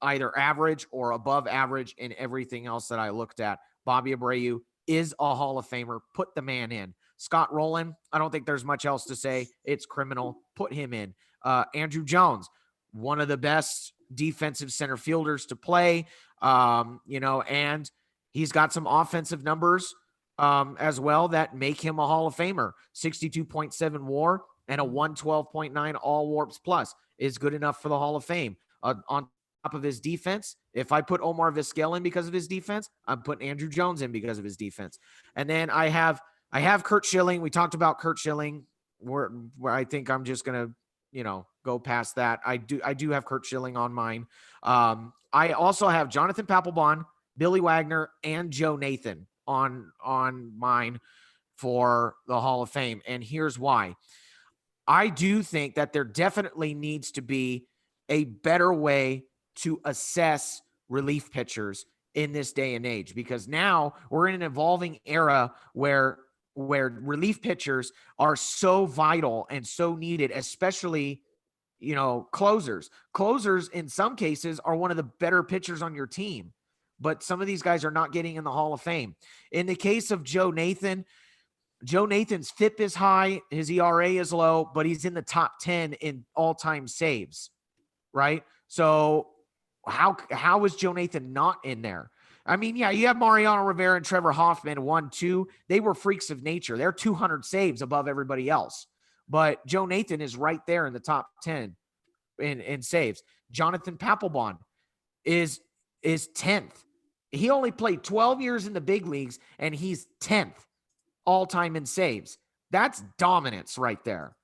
either average or above average in everything else that I looked at. Bobby Abreu is a Hall of Famer. Put the man in. Scott Rowland, I don't think there's much else to say. It's criminal. Put him in. Andrew Jones, one of the best defensive center fielders to play, and he's got some offensive numbers as well that make him a Hall of Famer. 62.7 WAR and a 112.9 all warps plus is good enough for the Hall of Fame. On top of his defense, if I put Omar Vizquel in because of his defense, I'm putting Andrew Jones in because of his defense. And then I have Curt Schilling. We talked about Curt Schilling, where I think I'm just gonna, go past that. I do have Curt Schilling on mine. I also have Jonathan Papelbon, Billy Wagner, and Joe Nathan on mine for the Hall of Fame. And here's why. I do think that there definitely needs to be a better way to assess relief pitchers in this day and age, because now we're in an evolving era where relief pitchers are so vital and so needed, especially, closers. Closers in some cases are one of the better pitchers on your team, but some of these guys are not getting in the Hall of Fame. In the case of Joe Nathan's FIP is high, his ERA is low, but he's in the top 10 in all-time saves, right? So how is Joe Nathan not in there? I mean, yeah, you have Mariano Rivera and Trevor Hoffman 1-2. They were freaks of nature. They're 200 saves above everybody else. But Joe Nathan is right there in the top 10 in saves. Jonathan Papelbon is 10th. He only played 12 years in the big leagues, and he's 10th all-time in saves. That's dominance right there.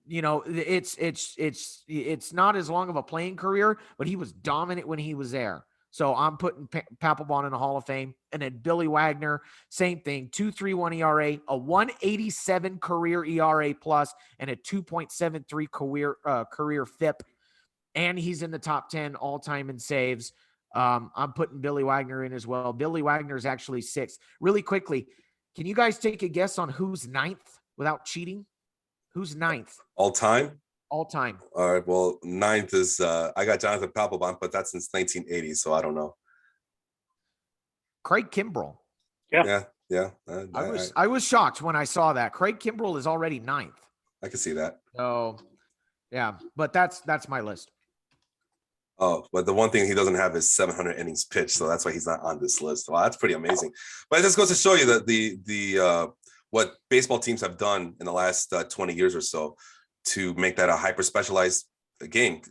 It's not as long of a playing career, but he was dominant when he was there. So I'm putting Papelbon in the Hall of Fame. And then Billy Wagner, same thing, 2.31 ERA, a 1.87 career ERA plus, and a 2.73 career FIP. And he's in the top 10 all-time in saves. I'm putting Billy Wagner in as well. Billy Wagner is actually 6th. Really quickly, can you guys take a guess on who's 9th without cheating? Who's 9th? All time? All time. All right. Well, 9th is I got Jonathan Papelbon, but that's since 1980, so I don't know. Craig Kimbrell. Yeah. I was shocked when I saw that. Craig Kimbrell is already 9th. I can see that. So, yeah, but that's my list. Oh, but the one thing he doesn't have is 700 innings pitched, so that's why he's not on this list. Wow, that's pretty amazing. But it just goes to show you that the what baseball teams have done in the last 20 years or so to make that a hyper specialized game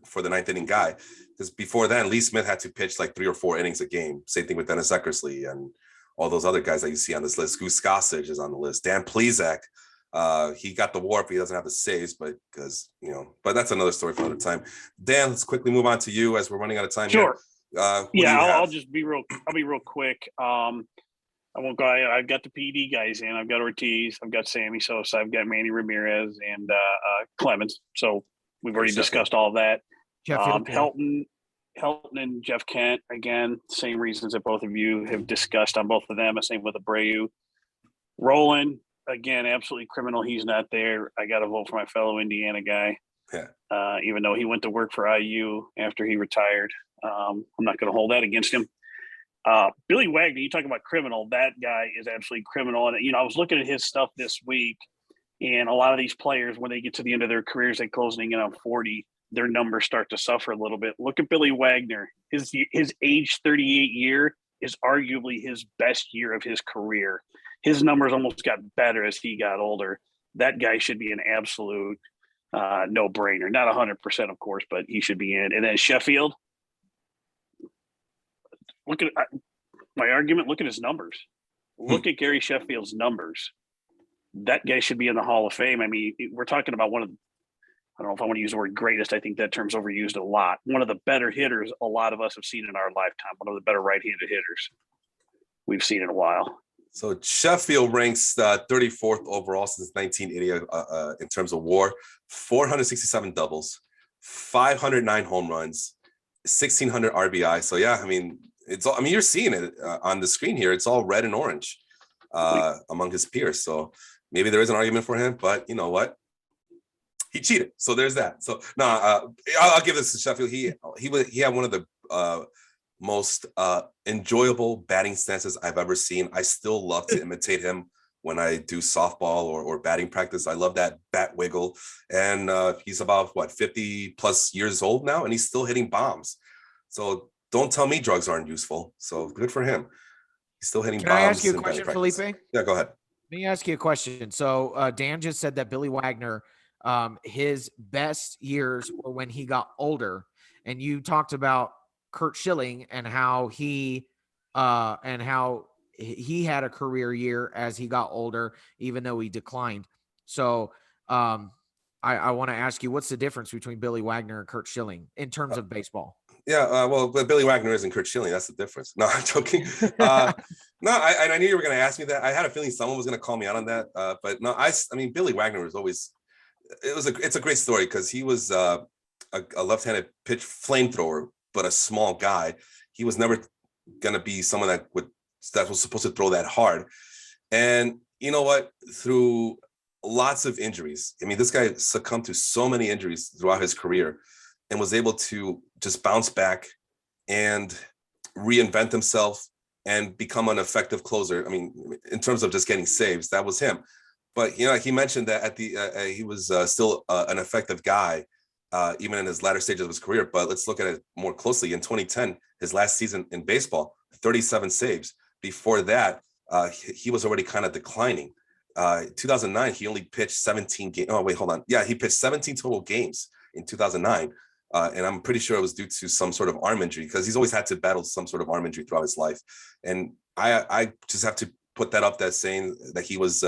for the 9th inning guy. Because before then, Lee Smith had to pitch like 3 or 4 innings a game. Same thing with Dennis Eckersley and all those other guys that you see on this list. Goose Gossage is on the list. Dan Plesac, he got the WARP. He doesn't have the saves, but but that's another story for another time. Dan, let's quickly move on to you as we're running out of time. Sure. Here. I'll be real quick. I won't go. I've got the PD guys in. I've got Ortiz. I've got Sammy Sosa. I've got Manny Ramirez and Clemens. So we've already discussed all of that. Helton and Jeff Kent, again, same reasons that both of you have discussed on both of them. Same with Abreu. Rollins, again, absolutely criminal. He's not there. I got to vote for my fellow Indiana guy. Yeah. Even though he went to work for IU after he retired. I'm not going to hold that against him. Billy Wagner, you talk about criminal. That guy is absolutely criminal. And, I was looking at his stuff this week, and a lot of these players, when they get to the end of their careers, they closing in on 40, their numbers start to suffer a little bit. Look at Billy Wagner. His age 38 year is arguably his best year of his career. His numbers almost got better as he got older. That guy should be an absolute no-brainer. Not 100%, of course, but he should be in. And then Sheffield, look at my argument. Look at his numbers. Look at Gary Sheffield's numbers. That guy should be in the Hall of Fame. I mean, we're talking about one of the, I don't know if I want to use the word greatest. I think that term's overused a lot. One of the better hitters a lot of us have seen in our lifetime. One of the better right-handed hitters we've seen in a while. So Sheffield ranks 34th overall since 1980 in terms of WAR, 467 doubles, 509 home runs, 1,600 RBI. So yeah, I mean, it's all. I mean, you're seeing it on the screen here. It's all red and orange among his peers. So maybe there is an argument for him, but you know what? He cheated. So there's that. So no, I'll give this to Sheffield. He had one of the most enjoyable batting stances I've ever seen. I still love to imitate him when I do softball or batting practice. I love that bat wiggle. And he's about 50 plus years old now, and he's still hitting bombs. So don't tell me drugs aren't useful. So good for him. He's still hitting bombs. Can I ask you a question, Felipe? Yeah, go ahead. Let me ask you a question. So Dan just said that Billy Wagner, his best years were when he got older, and you talked about Curt Schilling and how he had a career year as he got older, even though he declined. So I want to ask you, what's the difference between Billy Wagner and Curt Schilling in terms of baseball? Yeah, well, Billy Wagner isn't Curt Schilling. That's the difference. No, I'm joking. No, I knew you were going to ask me that. I had a feeling someone was going to call me out on that. But no, I mean, Billy Wagner was always. It's a great story because he was a left-handed pitch flamethrower, but a small guy. He was never going to be someone that was supposed to throw that hard. And you know what? Through lots of injuries, I mean, this guy succumbed to so many injuries throughout his career and was able to just bounce back and reinvent himself and become an effective closer. I mean, in terms of just getting saves, that was him. But, you know, he mentioned that at the he was still an effective guy, even in his latter stages of his career. But let's look at it more closely. In 2010, his last season in baseball, 37 saves. Before that, he was already kind of declining. 2009, he only pitched 17 games. Oh, wait, hold on. Yeah, he pitched 17 total games in 2009. And I'm pretty sure it was due to some sort of arm injury because he's always had to battle some sort of arm injury throughout his life. And I just have to put that up that saying that he was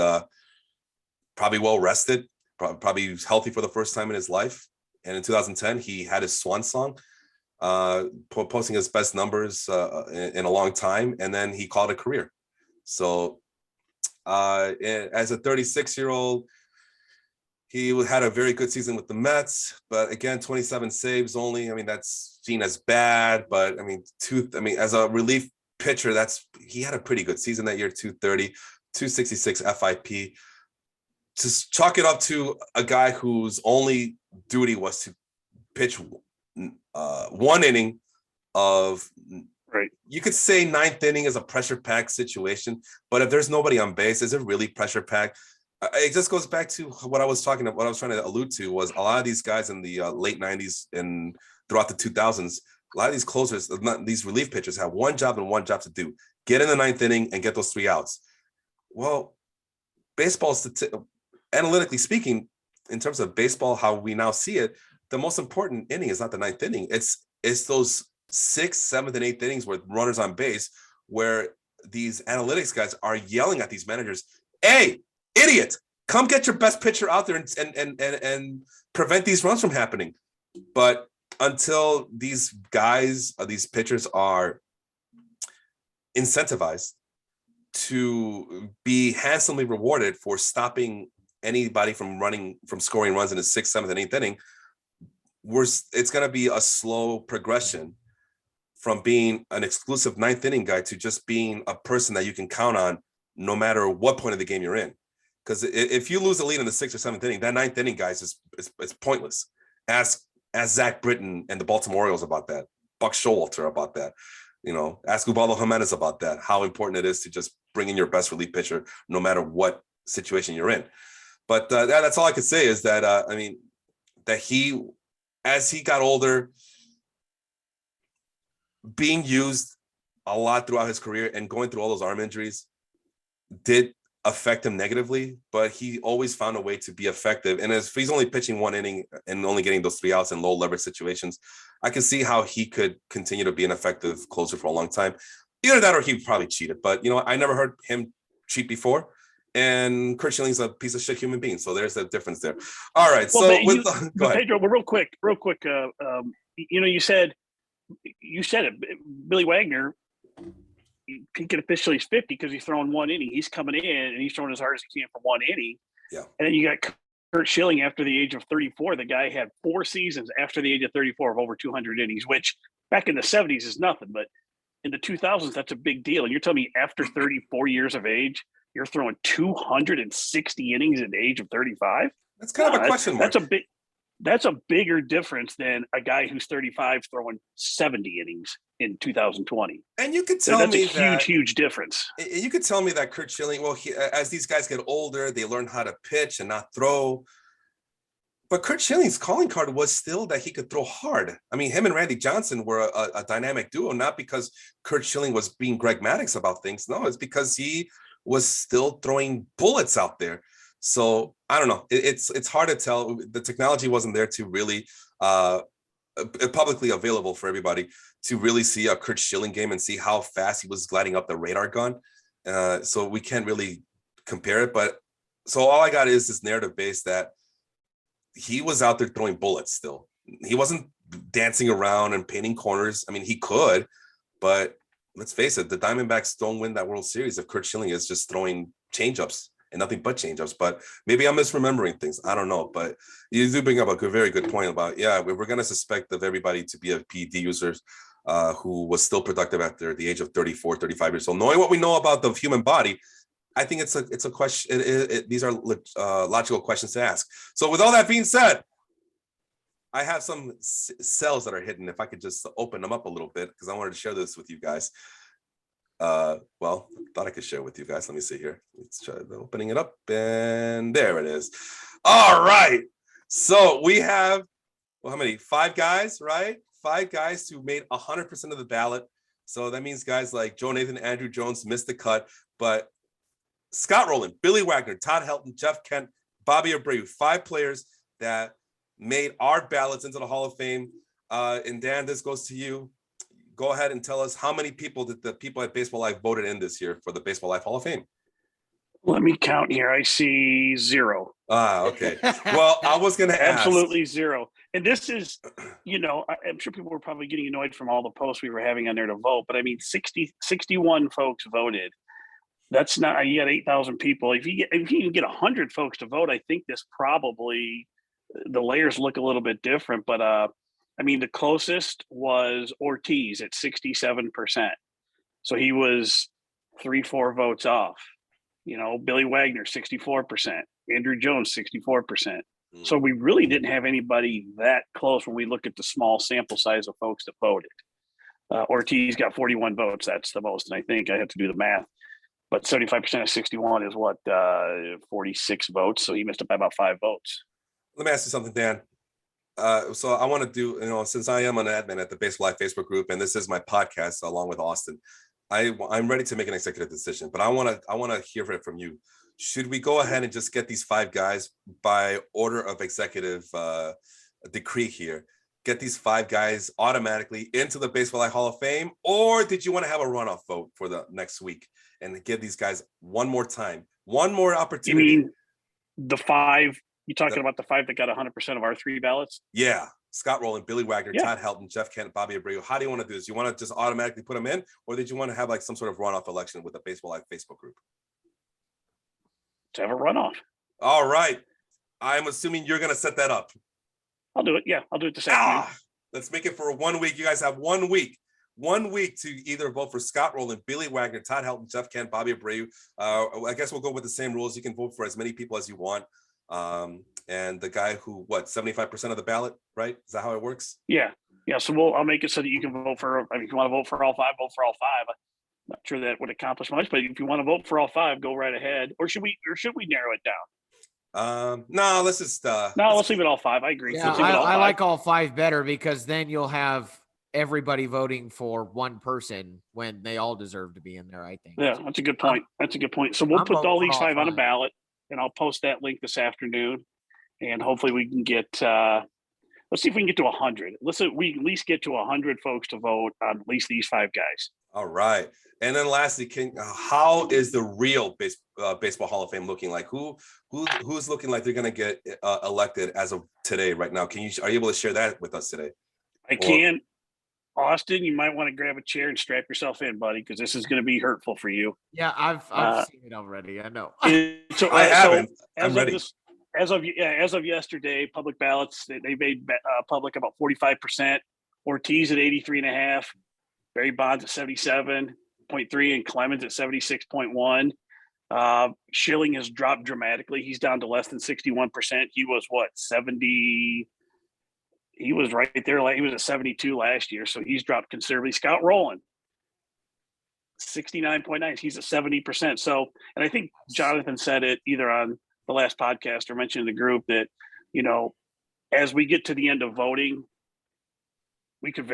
probably well rested, probably healthy for the first time in his life. And in 2010, he had his swan song, posting his best numbers in a long time. And then he called it a career. So as a 36-year-old, he had a very good season with the Mets, but again, 27 saves only. I mean, that's seen as bad, but I mean, as a relief pitcher, he had a pretty good season that year, 230, 266 FIP. Just chalk it up to a guy whose only duty was to pitch one inning of, right. You could say ninth inning is a pressure-packed situation, but if there's nobody on base, is it really pressure-packed? It just goes back to what I was trying to allude to was a lot of these guys in the late 90s and throughout the 2000s, a lot of these closers, these relief pitchers have one job and one job to do: get in the ninth inning and get those 3 outs. Well, baseball, analytically speaking, in terms of baseball, how we now see it, the most important inning is not the ninth inning. It's those 6th, 7th, and 8th innings with runners on base, where these analytics guys are yelling at these managers, "Hey, idiot, come get your best pitcher out there and prevent these runs from happening." But until these guys, these pitchers are incentivized to be handsomely rewarded for stopping anybody from scoring runs in the 6th, 7th, and 8th inning, it's going to be a slow progression from being an exclusive 9th inning guy to just being a person that you can count on no matter what point of the game you're in. Because if you lose the lead in the 6th or 7th inning, that 9th inning, guys, is pointless. Ask Zach Britton and the Baltimore Orioles about that. Buck Showalter about that. You know, ask Ubaldo Jimenez about that. How important it is to just bring in your best relief pitcher, no matter what situation you're in. But that's all I could say is that I mean, that he, as he got older, being used a lot throughout his career and going through all those arm injuries did affect him negatively, but he always found a way to be effective. And if he's only pitching one inning and only getting those 3 outs in low leverage situations, I can see how he could continue to be an effective closer for a long time. Either that or he probably cheated. But, you know, I never heard him cheat before. And Curt Schilling's a piece of shit human being. So there's a difference there. All right. Well, so go ahead. Pedro, real quick, you know, you said it, Billy Wagner he can officially 50 because he's throwing one inning. He's coming in and he's throwing as hard as he can for one inning. Yeah. And then you got Curt Schilling after the age of 34. The guy had 4 seasons after the age of 34 of over 200 innings, which back in the 70s is nothing, but in the 2000s, that's a big deal. And you're telling me after 34 years of age, you're throwing 260 innings at the age of 35? That's kind of a question mark. That's a bigger difference than a guy who's 35 throwing 70 innings in 2020. And you could tell me that's a huge difference. You could tell me that Curt Schilling, well, as these guys get older, they learn how to pitch and not throw. But Curt Schilling's calling card was still that he could throw hard. I mean, him and Randy Johnson were a dynamic duo, not because Curt Schilling was being Greg Maddux about things. No, it's because he was still throwing bullets out there. So I don't know. It's hard to tell. The technology wasn't there to really publicly available for everybody to really see a Curt Schilling game and see how fast he was gliding up the radar gun. So we can't really compare it. But so all I got is this narrative base that he was out there throwing bullets still. He wasn't dancing around and painting corners. I mean, he could, but let's face it, the Diamondbacks don't win that World Series if Curt Schilling is just throwing changeups and nothing but changeups. But maybe I'm misremembering things. I don't know. But you do bring up a very good point about, yeah, we're going to suspect of everybody to be a PED user who was still productive after the age of 34, 35 years old. Knowing what we know about the human body, I think it's a question. These are logical questions to ask. So with all that being said, I have some cells that are hidden. If I could just open them up a little bit, because I wanted to share this with you guys. Well, I thought I could share with you guys. Let me see here. Let's try opening it up, and there it is. All right. So we have, well, how many? 5 guys, right? 5 guys who made 100% of the ballot. So that means guys like Joe Nathan, Andrew Jones missed the cut, but Scott Rowland, Billy Wagner, Todd Helton, Jeff Kent, Bobby Abreu, 5 players that made our ballots into the Hall of Fame. And Dan, this goes to you. Go ahead and tell us how many people did the people at Baseball Life voted in this year for the Baseball Life Hall of Fame? Let me count here. I see 0. Okay. Well, I was going to ask. Absolutely 0. And this is, I'm sure people were probably getting annoyed from all the posts we were having on there to vote, but I mean, 61 folks voted. That's not, you got 8,000 people. If you can get 100 folks to vote, I think this probably, the layers look a little bit different, but I mean, the closest was Ortiz at 67%. So he was 3-4 votes off. Billy Wagner, 64%. Andrew Jones, 64%. So we really didn't have anybody that close when we look at the small sample size of folks that voted. Ortiz got 41 votes. That's the most. And I think I have to do the math. But 75% of 61 is what, 46 votes. So he missed it by about 5 votes. Let me ask you something, Dan. So I want to do, since I am an admin at the Baseball Life Facebook group, and this is my podcast along with Austin, I'm ready to make an executive decision, but I want to hear it from you. Should we go ahead and just get these 5 guys by order of executive decree here? Get these 5 guys automatically into the Baseball Life Hall of Fame, or did you want to have a runoff vote for the next week and give these guys one more time, one more opportunity? You mean the 5? You talking about the 5 that got 100% of our 3 ballots? Yeah. Scott Rowland, Billy Wagner, Todd Helton, Jeff Kent, Bobby Abreu. How do you want to do this? You want to just automatically put them in, or did you want to have like some sort of runoff election with the Baseball Life Facebook group? To have a runoff. All right. I'm assuming you're going to set that up. I'll do it. Yeah, I'll do it this afternoon. Let's make it for 1 week. You guys have 1 week. 1 week to either vote for Scott Rowland, Billy Wagner, Todd Helton, Jeff Kent, Bobby Abreu. I guess we'll go with the same rules. You can vote for as many people as you want. And the guy who, 75% of the ballot, right? Is that how it works? Yeah. So I'll make it so that you can vote for, if you want to vote for all 5, vote for all 5. I'm not sure that would accomplish much, but if you want to vote for all 5, go right ahead. Or should we narrow it down? No, let's just, let's leave it all 5. I agree. Yeah, I like all 5 better, because then you'll have everybody voting for one person when they all deserve to be in there, I think. Yeah, that's a good point. So we'll put all these 5 on a ballot, and I'll post that link this afternoon. And hopefully we can get, let's see if we can get to 100. We at least get to 100 folks to vote on at least these 5 guys. All right. And then lastly, how is the real Baseball Hall of Fame looking like? Who's looking like they're going to get elected as of today, right now? Are you able to share that with us today? I can. Austin, you might want to grab a chair and strap yourself in, buddy, because this is going to be hurtful for you. Yeah, I've seen it already. I know. So, I haven't. I'm as ready. as of yesterday, public ballots they made public about 45%. Ortiz at 83.5, Barry Bonds at 77.3, and Clemens at 76.1. Schilling has dropped dramatically. He's down to less than 61%. He was 70. He was right there. Like he was at 72 last year, so he's dropped considerably. Scott Rollins, 69.9. He's at 70%. So, and I think Jonathan said it either on the last podcast or mentioned in the group that, as we get to the end of voting, we could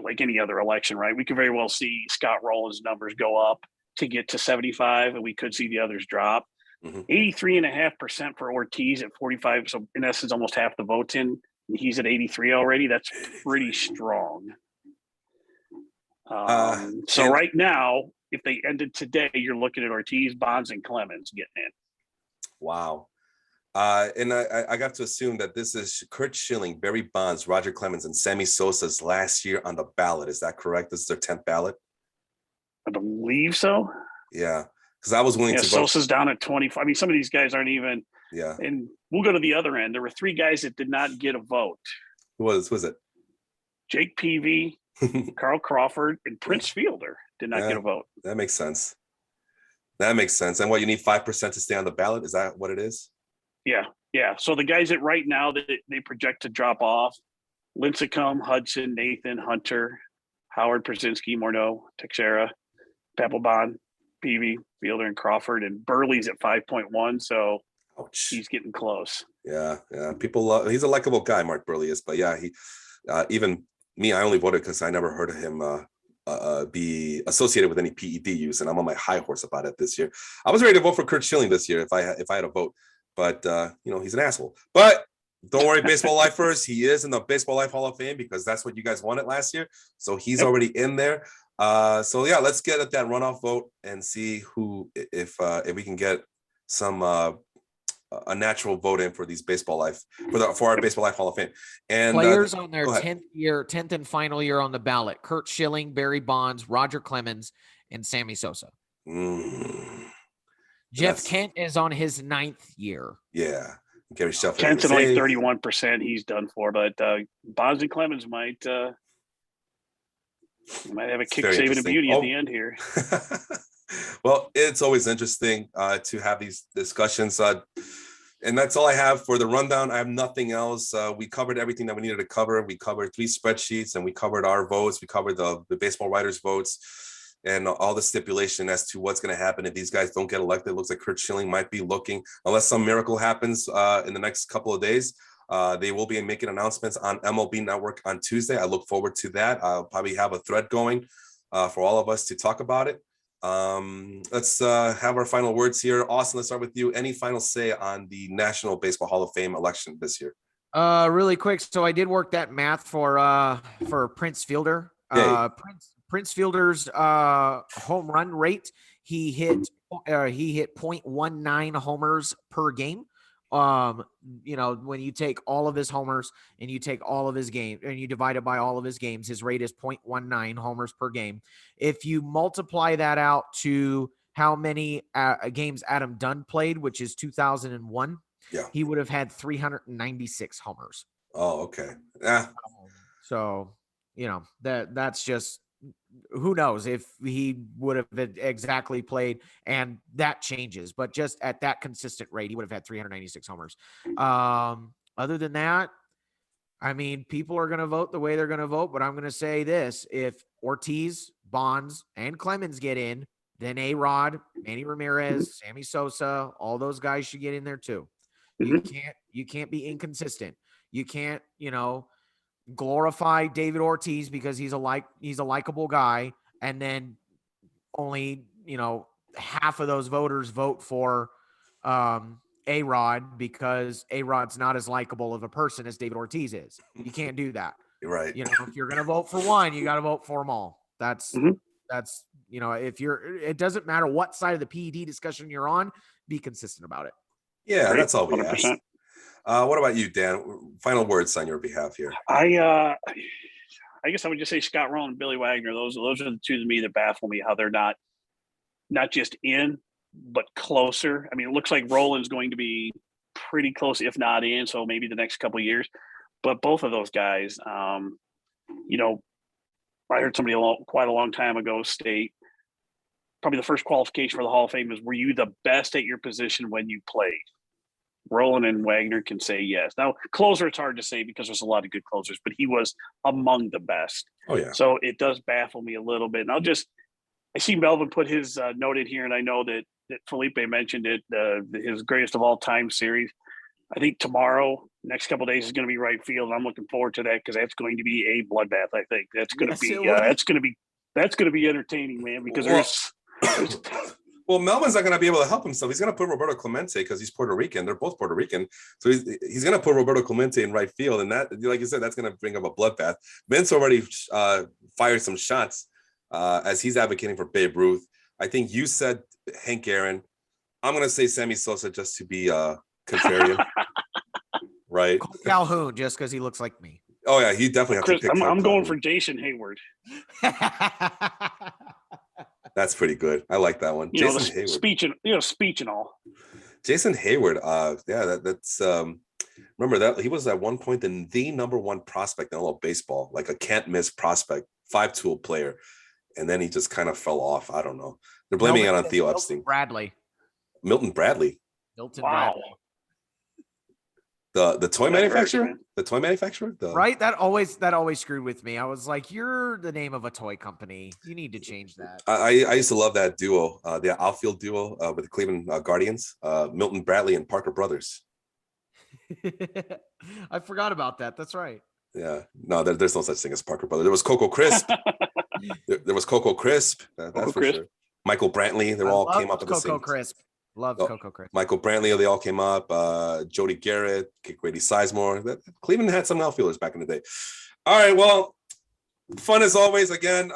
like any other election, right? We could very well see Scott Rollins' numbers go up to get to 75, and we could see the others drop. 83.5% for Ortiz at 45. So in essence, almost half the votes in. He's at 83 already. That's pretty strong. So right now, if they ended today, you're looking at Ortiz, Bonds, and Clemens getting in. Wow. And I got to assume that this is Curt Schilling, Barry Bonds, Roger Clemens, and Sammy Sosa's last year on the ballot. Is that correct? This is their 10th ballot? I believe so. Yeah. Because I was willing to vote. Sosa's down at 25. I mean, some of these guys aren't even. Yeah. And we'll go to the other end. There were 3 guys that did not get a vote. Who was it? Jake Peavy, Carl Crawford, and Prince Fielder did not get a vote. That makes sense. And what, you need 5% to stay on the ballot? Is that what it is? Yeah. So the guys that right now that they project to drop off: Lincecum, Hudson, Nathan, Hunter, Howard, Brzezinski, Morneau, Teixeira, Papelbon, Peavy, Fielder, and Crawford. And Burley's at 5.1. So he's getting close. Yeah. People love. He's a likable guy, Mark Burley is. But yeah, he even me, I only voted because I never heard of him be associated with any PED use, and I'm on my high horse about it this year. I was ready to vote for Curt Schilling this year if I had a vote, but he's an asshole. But don't worry, Baseball Lifers, he is in the Baseball Life Hall of Fame because that's what you guys wanted last year. So he's already in there. So yeah, let's get at that runoff vote and see who, if we can get some a natural vote in for these Baseball Life for our Baseball Life Hall of Fame. And players on their 10th and final year on the ballot: Curt Schilling, Barry Bonds, Roger Clemens, and Sammy Sosa. Jeff Kent is on his 9th year. Yeah. Gary Sheffield. Kent's at only 31%. He's done for, but Bonds and Clemens might have a kick saving a beauty at the end here. Well, it's always interesting to have these discussions. And that's all I have for the rundown. I have nothing else. We covered everything that we needed to cover. We covered 3 spreadsheets, and we covered our votes. We covered the baseball writers' votes and all the stipulation as to what's going to happen if these guys don't get elected. It looks like Curt Schilling might be looking, unless some miracle happens in the next couple of days. They will be making announcements on MLB Network on Tuesday. I look forward to that. I'll probably have a thread going for all of us to talk about it. Let's have our final words here. Austin, let's start with you. Any final say on the National Baseball Hall of Fame election this year? Really quick. So I did work that math for Prince Fielder. Prince Fielder's home run rate. He hit 0.19 homers per game. When you take all of his homers and you take all of his games and you divide it by all of his games, his rate is 0.19 homers per game. If you multiply that out to how many games Adam Dunn played, which is 2001, he would have had 396 homers. Oh, okay. Yeah. So, that's just, who knows if he would have exactly played, and that changes, but just at that consistent rate, he would have had 396 homers. Other than that, I mean, people are going to vote the way they're going to vote, but I'm going to say this: if Ortiz, Bonds, and Clemens get in, then A-Rod, Manny Ramirez, Sammy Sosa, all those guys should get in there too. You can't be inconsistent. You can't, glorify David Ortiz because he's a likable guy, and then only half of those voters vote for A-Rod because A-Rod's not as likable of a person as David Ortiz is. You can't do that. You're right. If you're gonna vote for one, you got to vote for them all. That's it doesn't matter what side of the PED discussion you're on, be consistent about it. Yeah, that's all we 100%. ask. What about you, Dan? Final words on your behalf here. I I guess I would just say Scott Rollins and Billy Wagner. Those are the two to me that baffle me, how they're not just in, but closer. I mean, it looks like Rollins going to be pretty close, if not in, so maybe the next couple of years. But both of those guys, you know, I heard somebody quite a long time ago state probably the first qualification for the Hall of Fame is, were you the best at your position when you played? Rollins and Wagner can say yes. Now, closer, it's hard to say because there's a lot of good closers, but he was among the best. Oh, yeah. So it does baffle me a little bit. And I see Melvin put his note in here, and I know that Felipe mentioned it, his greatest of all time series. I think tomorrow, next couple of days, is going to be right field. I'm looking forward to that because that's going to be a bloodbath. I think that's going to be entertaining, man. Because well, Melvin's not going to be able to help himself. He's going to put Roberto Clemente because he's Puerto Rican. They're both Puerto Rican, so he's going to put Roberto Clemente in right field, and that, like you said, that's going to bring up a bloodbath. Vince already fired some shots as he's advocating for Babe Ruth. I think you said Hank Aaron. I'm going to say Sammy Sosa just to be contrarian. Right. Calhoun, just because he looks like me. Oh yeah, he definitely has Chris, to pick. I'm going for Jason Hayward. That's pretty good. I like that one. Jason Hayward. Speech and all. Jason Hayward. That's remember that he was at one point the number one prospect in all of baseball, like a can't miss prospect, 5-tool player, and then he just kind of fell off. I don't know. They're blaming it on Theo Epstein. Milton Bradley. Bradley. The toy manufacturer? The toy manufacturer? Right? That always screwed with me. I was like, you're the name of a toy company. You need to change that. I used to love that duo, the outfield duo with the Cleveland Guardians, Milton Bradley and Parker Brothers. I forgot about that. That's right. Yeah. No, there's no such thing as Parker Brothers. There was Coco Crisp. there was Coco Crisp. That's for sure. Michael Brantley. They all came up at the same time. Coco Crisp. Loved Coco Crisp. Michael Brantley, they all came up. Jody Garrett, Grady Sizemore. Cleveland had some outfielders back in the day. All right, well, fun as always. Again,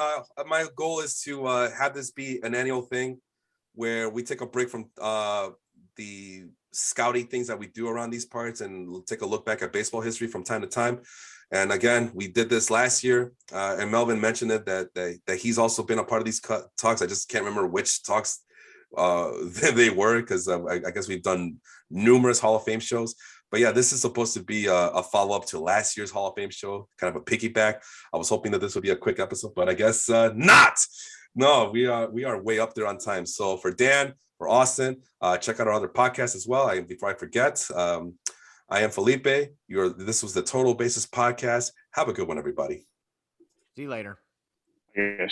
my goal is to have this be an annual thing where we take a break from the scouting things that we do around these parts and take a look back at baseball history from time to time. And again, we did this last year, and Melvin mentioned it that he's also been a part of these talks. I just can't remember which talks they were, because I guess we've done numerous Hall of Fame shows. But yeah, this is supposed to be a follow-up to last year's Hall of Fame show, kind of a piggyback. I was hoping that this would be a quick episode, but I guess not. No, we are way up there on time. So for Dan, for Austin, check out our other podcasts as well. Before I forget, I am Felipe. This was the Total Basis Podcast. Have a good one, everybody. See you later. Yes.